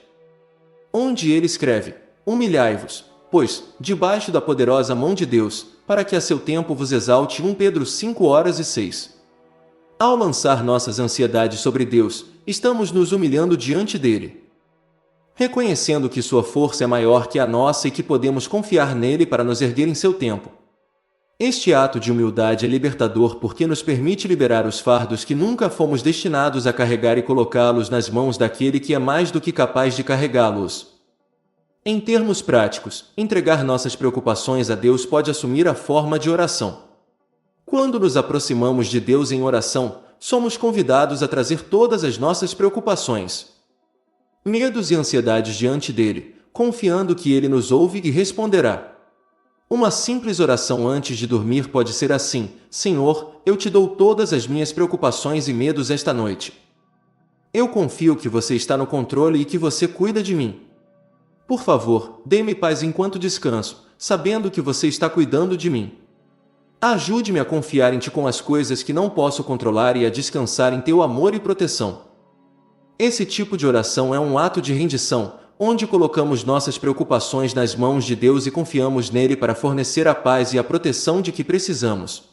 onde ele escreve: Humilhai-vos, pois, debaixo da poderosa mão de Deus, para que a seu tempo vos exalte. 1 Pedro 5:6. Ao lançar nossas ansiedades sobre Deus, estamos nos humilhando diante dele, reconhecendo que Sua força é maior que a nossa e que podemos confiar nele para nos erguer em seu tempo. Este ato de humildade é libertador porque nos permite liberar os fardos que nunca fomos destinados a carregar e colocá-los nas mãos daquele que é mais do que capaz de carregá-los. Em termos práticos, entregar nossas preocupações a Deus pode assumir a forma de oração. Quando nos aproximamos de Deus em oração, somos convidados a trazer todas as nossas preocupações, medos e ansiedades diante dele, confiando que ele nos ouve e responderá. Uma simples oração antes de dormir pode ser assim: Senhor, eu te dou todas as minhas preocupações e medos esta noite. Eu confio que você está no controle e que você cuida de mim. Por favor, dê-me paz enquanto descanso, sabendo que você está cuidando de mim. Ajude-me a confiar em Ti com as coisas que não posso controlar e a descansar em Teu amor e proteção. Esse tipo de oração é um ato de rendição, onde colocamos nossas preocupações nas mãos de Deus e confiamos nele para fornecer a paz e a proteção de que precisamos.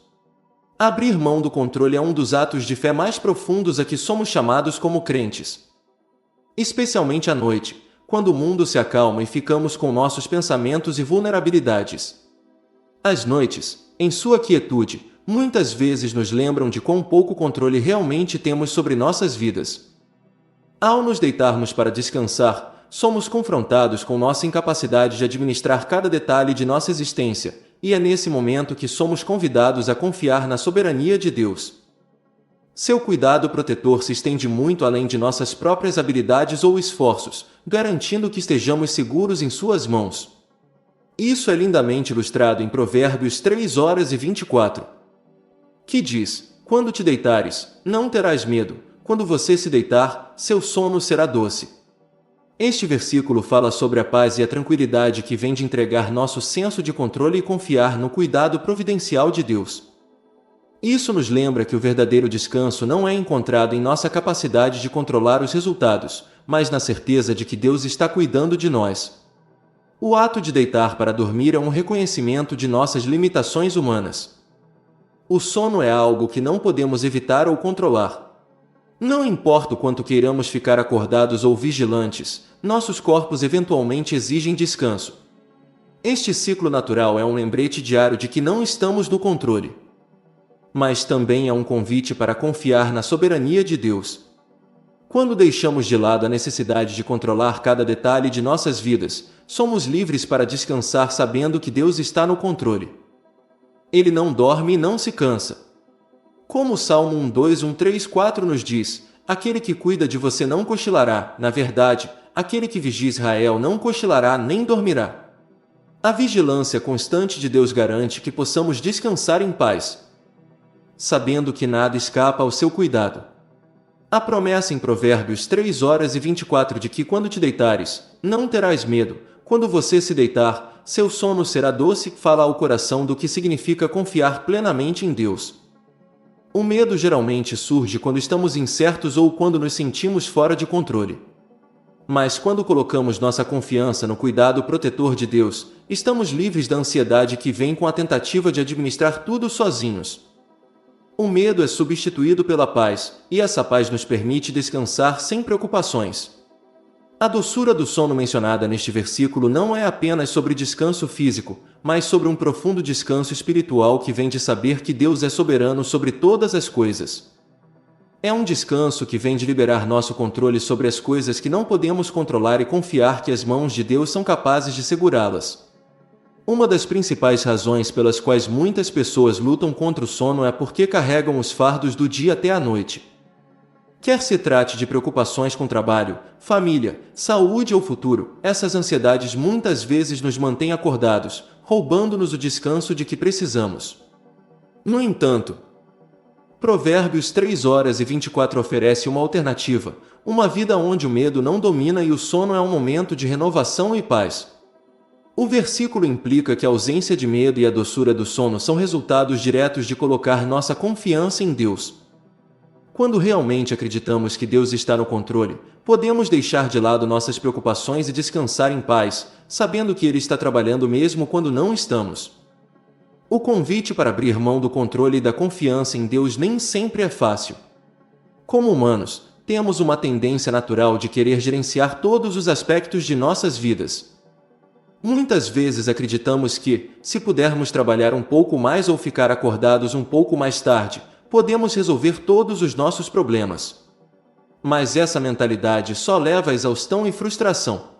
Abrir mão do controle é um dos atos de fé mais profundos a que somos chamados como crentes. Especialmente à noite, quando o mundo se acalma e ficamos com nossos pensamentos e vulnerabilidades. As noites, em sua quietude, muitas vezes nos lembram de quão pouco controle realmente temos sobre nossas vidas. Ao nos deitarmos para descansar, somos confrontados com nossa incapacidade de administrar cada detalhe de nossa existência, e é nesse momento que somos convidados a confiar na soberania de Deus. Seu cuidado protetor se estende muito além de nossas próprias habilidades ou esforços, garantindo que estejamos seguros em Suas mãos. Isso é lindamente ilustrado em Provérbios 3:24, que diz: Quando te deitares, não terás medo. Quando você se deitar, seu sono será doce. Este versículo fala sobre a paz e a tranquilidade que vem de entregar nosso senso de controle e confiar no cuidado providencial de Deus. Isso nos lembra que o verdadeiro descanso não é encontrado em nossa capacidade de controlar os resultados, mas na certeza de que Deus está cuidando de nós. O ato de deitar para dormir é um reconhecimento de nossas limitações humanas. O sono é algo que não podemos evitar ou controlar. Não importa o quanto queiramos ficar acordados ou vigilantes, nossos corpos eventualmente exigem descanso. Este ciclo natural é um lembrete diário de que não estamos no controle. mas também é um convite para confiar na soberania de Deus. Quando deixamos de lado a necessidade de controlar cada detalhe de nossas vidas, somos livres para descansar sabendo que Deus está no controle. Ele não dorme e não se cansa. Como o Salmo 1:2-1:3-4 nos diz, aquele que cuida de você não cochilará, na verdade, aquele que vigia Israel não cochilará nem dormirá. A vigilância constante de Deus garante que possamos descansar em paz, sabendo que nada escapa ao seu cuidado. A promessa em Provérbios 3:24 de que quando te deitares, não terás medo, quando você se deitar, seu sono será doce, fala ao coração do que significa confiar plenamente em Deus. O medo geralmente surge quando estamos incertos ou quando nos sentimos fora de controle. Mas quando colocamos nossa confiança no cuidado protetor de Deus, estamos livres da ansiedade que vem com a tentativa de administrar tudo sozinhos. O medo é substituído pela paz, e essa paz nos permite descansar sem preocupações. A doçura do sono mencionada neste versículo não é apenas sobre descanso físico, mas sobre um profundo descanso espiritual que vem de saber que Deus é soberano sobre todas as coisas. É um descanso que vem de liberar nosso controle sobre as coisas que não podemos controlar e confiar que as mãos de Deus são capazes de segurá-las. Uma das principais razões pelas quais muitas pessoas lutam contra o sono é porque carregam os fardos do dia até a noite. Quer se trate de preocupações com trabalho, família, saúde ou futuro, essas ansiedades muitas vezes nos mantêm acordados, roubando-nos o descanso de que precisamos. No entanto, Provérbios 3:24 oferece uma alternativa, uma vida onde o medo não domina e o sono é um momento de renovação e paz. O versículo implica que a ausência de medo e a doçura do sono são resultados diretos de colocar nossa confiança em Deus. Quando realmente acreditamos que Deus está no controle, podemos deixar de lado nossas preocupações e descansar em paz, sabendo que Ele está trabalhando mesmo quando não estamos. O convite para abrir mão do controle e da confiança em Deus nem sempre é fácil. Como humanos, temos uma tendência natural de querer gerenciar todos os aspectos de nossas vidas. Muitas vezes acreditamos que, se pudermos trabalhar um pouco mais ou ficar acordados um pouco mais tarde, podemos resolver todos os nossos problemas. Mas essa mentalidade só leva à exaustão e frustração.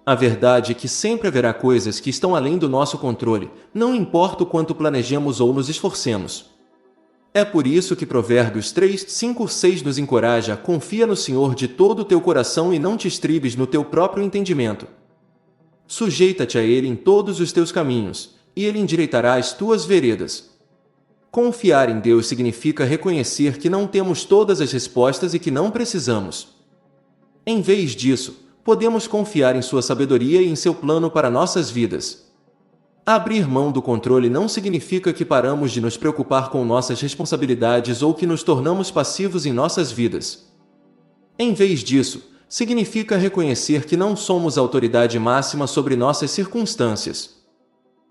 A verdade é que sempre haverá coisas que estão além do nosso controle, não importa o quanto planejemos ou nos esforcemos. É por isso que Provérbios 3:5-6 nos encoraja a confia no Senhor de todo o teu coração e não te estribes no teu próprio entendimento. Sujeita-te a Ele em todos os teus caminhos, e Ele endireitará as tuas veredas. Confiar em Deus significa reconhecer que não temos todas as respostas e que não precisamos. Em vez disso, podemos confiar em sua sabedoria e em seu plano para nossas vidas. Abrir mão do controle não significa que paramos de nos preocupar com nossas responsabilidades ou que nos tornamos passivos em nossas vidas. Em vez disso, significa reconhecer que não somos a autoridade máxima sobre nossas circunstâncias.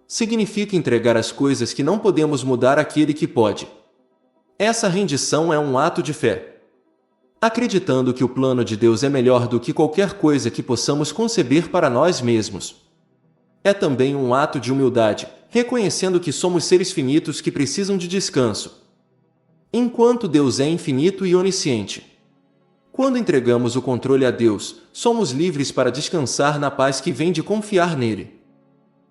Significa entregar as coisas que não podemos mudar àquele que pode. Essa rendição é um ato de fé. Acreditando que o plano de Deus é melhor do que qualquer coisa que possamos conceber para nós mesmos. É também um ato de humildade, reconhecendo que somos seres finitos que precisam de descanso. Enquanto Deus é infinito e onisciente. Quando entregamos o controle a Deus, somos livres para descansar na paz que vem de confiar nele.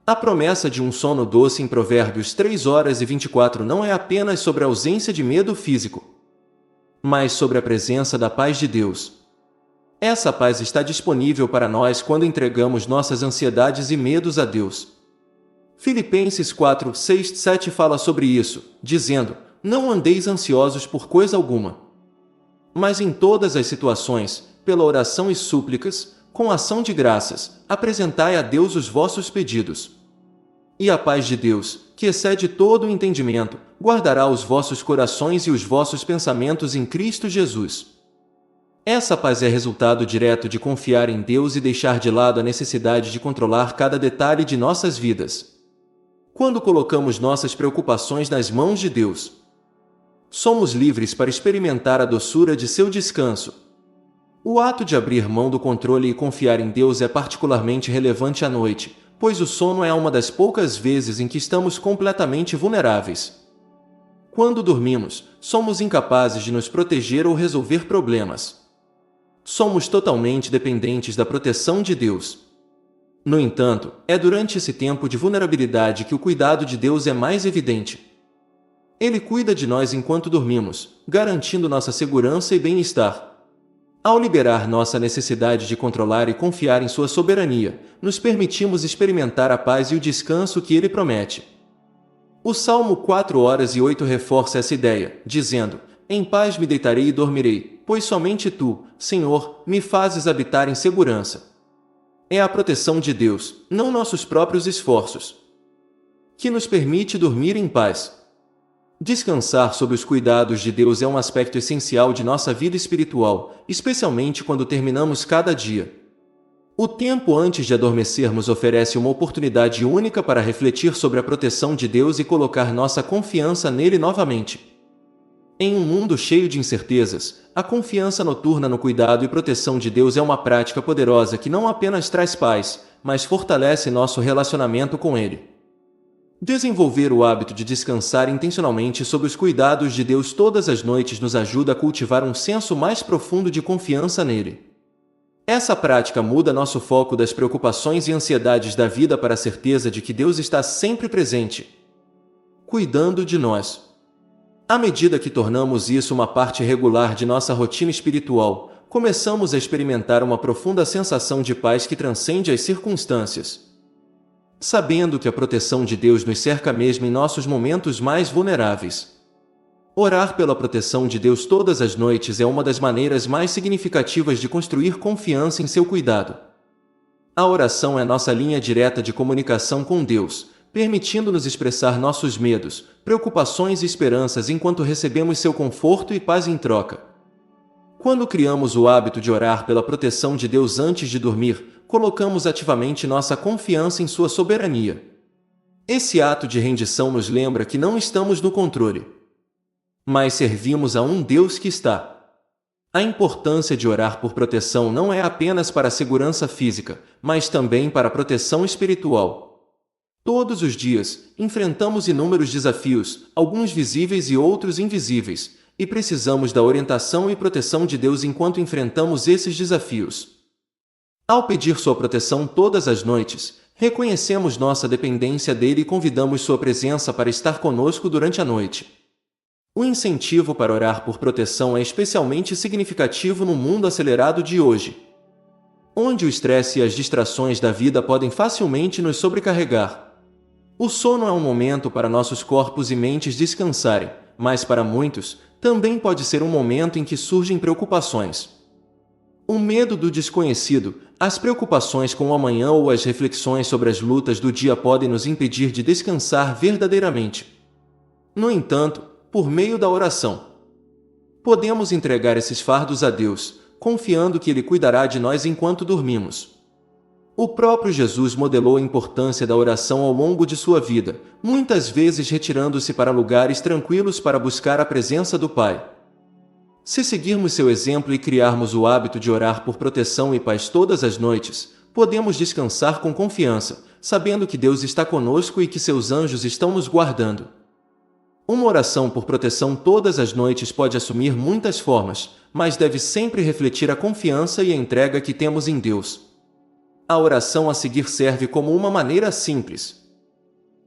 A promessa de um sono doce em Provérbios 3:24 não é apenas sobre a ausência de medo físico, mas sobre a presença da paz de Deus. Essa paz está disponível para nós quando entregamos nossas ansiedades e medos a Deus. Filipenses 4:6-7 fala sobre isso, dizendo: não andeis ansiosos por coisa alguma. Mas em todas as situações, pela oração e súplicas, com ação de graças, apresentai a Deus os vossos pedidos. E a paz de Deus, que excede todo o entendimento, guardará os vossos corações e os vossos pensamentos em Cristo Jesus. Essa paz é resultado direto de confiar em Deus e deixar de lado a necessidade de controlar cada detalhe de nossas vidas. Quando colocamos nossas preocupações nas mãos de Deus, somos livres para experimentar a doçura de seu descanso. O ato de abrir mão do controle e confiar em Deus é particularmente relevante à noite, pois o sono é uma das poucas vezes em que estamos completamente vulneráveis. Quando dormimos, somos incapazes de nos proteger ou resolver problemas. Somos totalmente dependentes da proteção de Deus. No entanto, é durante esse tempo de vulnerabilidade que o cuidado de Deus é mais evidente. Ele cuida de nós enquanto dormimos, garantindo nossa segurança e bem-estar. Ao liberar nossa necessidade de controlar e confiar em sua soberania, nos permitimos experimentar a paz e o descanso que Ele promete. O Salmo 4:8 reforça essa ideia, dizendo: Em paz me deitarei e dormirei, pois somente Tu, Senhor, me fazes habitar em segurança. É a proteção de Deus, não nossos próprios esforços, que nos permite dormir em paz. Descansar sob os cuidados de Deus é um aspecto essencial de nossa vida espiritual, especialmente quando terminamos cada dia. O tempo antes de adormecermos oferece uma oportunidade única para refletir sobre a proteção de Deus e colocar nossa confiança nele novamente. Em um mundo cheio de incertezas, a confiança noturna no cuidado e proteção de Deus é uma prática poderosa que não apenas traz paz, mas fortalece nosso relacionamento com Ele. Desenvolver o hábito de descansar intencionalmente sob os cuidados de Deus todas as noites nos ajuda a cultivar um senso mais profundo de confiança nele. Essa prática muda nosso foco das preocupações e ansiedades da vida para a certeza de que Deus está sempre presente, cuidando de nós. À medida que tornamos isso uma parte regular de nossa rotina espiritual, começamos a experimentar uma profunda sensação de paz que transcende as circunstâncias. Sabendo que a proteção de Deus nos cerca mesmo em nossos momentos mais vulneráveis. Orar pela proteção de Deus todas as noites é uma das maneiras mais significativas de construir confiança em seu cuidado. A oração é nossa linha direta de comunicação com Deus, permitindo-nos expressar nossos medos, preocupações e esperanças enquanto recebemos seu conforto e paz em troca. Quando criamos o hábito de orar pela proteção de Deus antes de dormir, colocamos ativamente nossa confiança em sua soberania. Esse ato de rendição nos lembra que não estamos no controle, mas servimos a um Deus que está. A importância de orar por proteção não é apenas para a segurança física, mas também para a proteção espiritual. Todos os dias, enfrentamos inúmeros desafios, alguns visíveis e outros invisíveis, e precisamos da orientação e proteção de Deus enquanto enfrentamos esses desafios. Ao pedir sua proteção todas as noites, reconhecemos nossa dependência dele e convidamos sua presença para estar conosco durante a noite. O incentivo para orar por proteção é especialmente significativo no mundo acelerado de hoje, onde o estresse e as distrações da vida podem facilmente nos sobrecarregar. O sono é um momento para nossos corpos e mentes descansarem, mas para muitos, também pode ser um momento em que surgem preocupações. O medo do desconhecido, as preocupações com o amanhã ou as reflexões sobre as lutas do dia podem nos impedir de descansar verdadeiramente. No entanto, por meio da oração, podemos entregar esses fardos a Deus, confiando que Ele cuidará de nós enquanto dormimos. O próprio Jesus modelou a importância da oração ao longo de sua vida, muitas vezes retirando-se para lugares tranquilos para buscar a presença do Pai. Se seguirmos seu exemplo e criarmos o hábito de orar por proteção e paz todas as noites, podemos descansar com confiança, sabendo que Deus está conosco e que seus anjos estão nos guardando. Uma oração por proteção todas as noites pode assumir muitas formas, mas deve sempre refletir a confiança e a entrega que temos em Deus. A oração a seguir serve como uma maneira simples,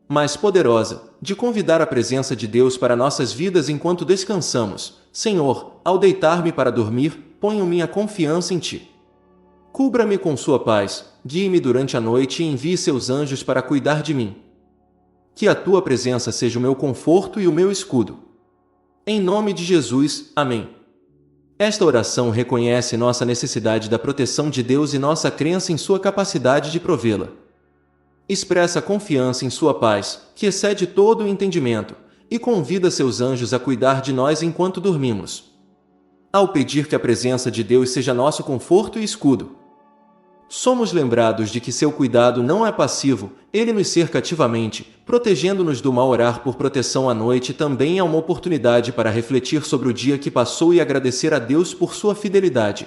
mas poderosa, de convidar a presença de Deus para nossas vidas enquanto descansamos. Senhor, ao deitar-me para dormir, ponho minha confiança em Ti. Cubra-me com sua paz, guie-me durante a noite e envie seus anjos para cuidar de mim. Que a Tua presença seja o meu conforto e o meu escudo. Em nome de Jesus, amém. Esta oração reconhece nossa necessidade da proteção de Deus e nossa crença em sua capacidade de provê-la. Expressa confiança em sua paz, que excede todo o entendimento, e convida seus anjos a cuidar de nós enquanto dormimos. Ao pedir que a presença de Deus seja nosso conforto e escudo, somos lembrados de que seu cuidado não é passivo, ele nos cerca ativamente, protegendo-nos do mal. Orar por proteção à noite também é uma oportunidade para refletir sobre o dia que passou e agradecer a Deus por sua fidelidade.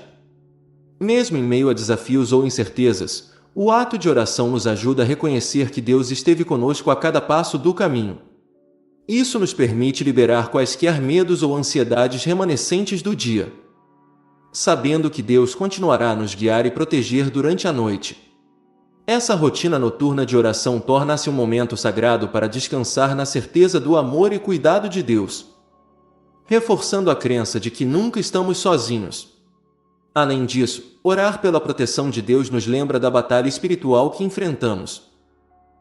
Mesmo em meio a desafios ou incertezas, o ato de oração nos ajuda a reconhecer que Deus esteve conosco a cada passo do caminho. Isso nos permite liberar quaisquer medos ou ansiedades remanescentes do dia, sabendo que Deus continuará a nos guiar e proteger durante a noite. Essa rotina noturna de oração torna-se um momento sagrado para descansar na certeza do amor e cuidado de Deus, reforçando a crença de que nunca estamos sozinhos. Além disso, orar pela proteção de Deus nos lembra da batalha espiritual que enfrentamos.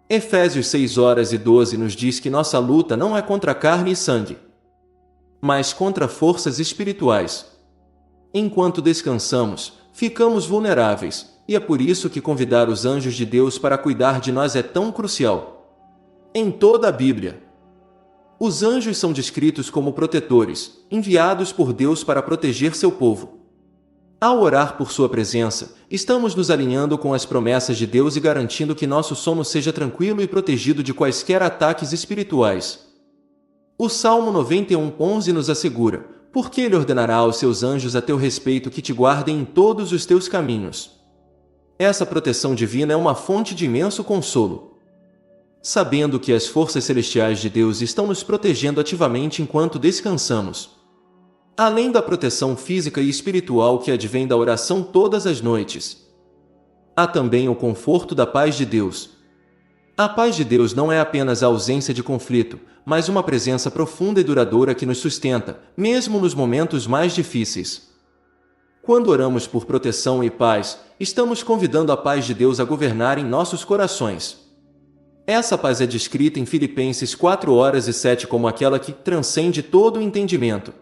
Efésios 6:12 nos diz que nossa luta não é contra carne e sangue, mas contra forças espirituais. Enquanto descansamos, ficamos vulneráveis, e é por isso que convidar os anjos de Deus para cuidar de nós é tão crucial. Em toda a Bíblia, os anjos são descritos como protetores, enviados por Deus para proteger seu povo. Ao orar por sua presença, estamos nos alinhando com as promessas de Deus e garantindo que nosso sono seja tranquilo e protegido de quaisquer ataques espirituais. O Salmo 91:11 nos assegura: porque Ele ordenará aos seus anjos a teu respeito que te guardem em todos os teus caminhos. Essa proteção divina é uma fonte de imenso consolo, sabendo que as forças celestiais de Deus estão nos protegendo ativamente enquanto descansamos. Além da proteção física e espiritual que advém da oração todas as noites, há também o conforto da paz de Deus. A paz de Deus não é apenas a ausência de conflito, mas uma presença profunda e duradoura que nos sustenta, mesmo nos momentos mais difíceis. Quando oramos por proteção e paz, estamos convidando a paz de Deus a governar em nossos corações. Essa paz é descrita em Filipenses 4:7 como aquela que transcende todo o entendimento.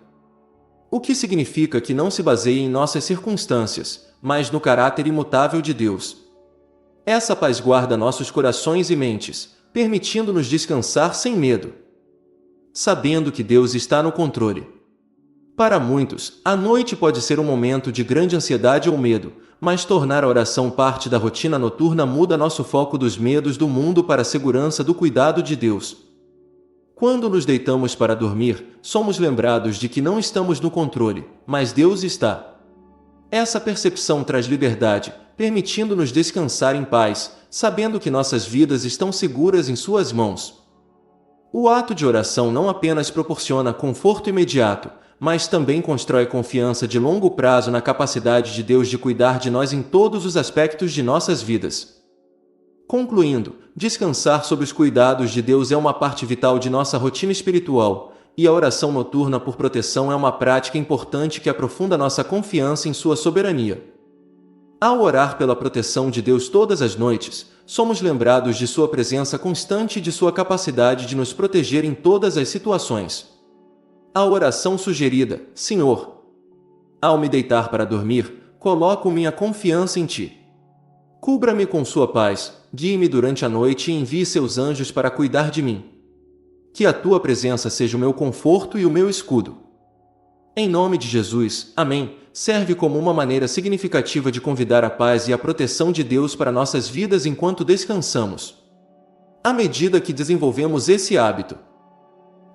O que significa que não se baseia em nossas circunstâncias, mas no caráter imutável de Deus. Essa paz guarda nossos corações e mentes, permitindo-nos descansar sem medo, sabendo que Deus está no controle. Para muitos, a noite pode ser um momento de grande ansiedade ou medo, mas tornar a oração parte da rotina noturna muda nosso foco dos medos do mundo para a segurança do cuidado de Deus. Quando nos deitamos para dormir, somos lembrados de que não estamos no controle, mas Deus está. Essa percepção traz liberdade, permitindo-nos descansar em paz, sabendo que nossas vidas estão seguras em Suas mãos. O ato de oração não apenas proporciona conforto imediato, mas também constrói confiança de longo prazo na capacidade de Deus de cuidar de nós em todos os aspectos de nossas vidas. Concluindo, descansar sob os cuidados de Deus é uma parte vital de nossa rotina espiritual, e a oração noturna por proteção é uma prática importante que aprofunda nossa confiança em Sua soberania. Ao orar pela proteção de Deus todas as noites, somos lembrados de Sua presença constante e de Sua capacidade de nos proteger em todas as situações. A oração sugerida: Senhor, ao me deitar para dormir, coloco minha confiança em Ti. Cubra-me com Sua paz, guie-me durante a noite e envie Seus anjos para cuidar de mim. Que a Tua presença seja o meu conforto e o meu escudo. Em nome de Jesus, amém, serve como uma maneira significativa de convidar a paz e a proteção de Deus para nossas vidas enquanto descansamos. À medida que desenvolvemos esse hábito,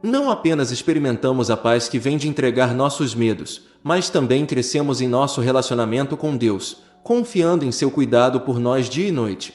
não apenas experimentamos a paz que vem de entregar nossos medos, mas também crescemos em nosso relacionamento com Deus, confiando em seu cuidado por nós dia e noite.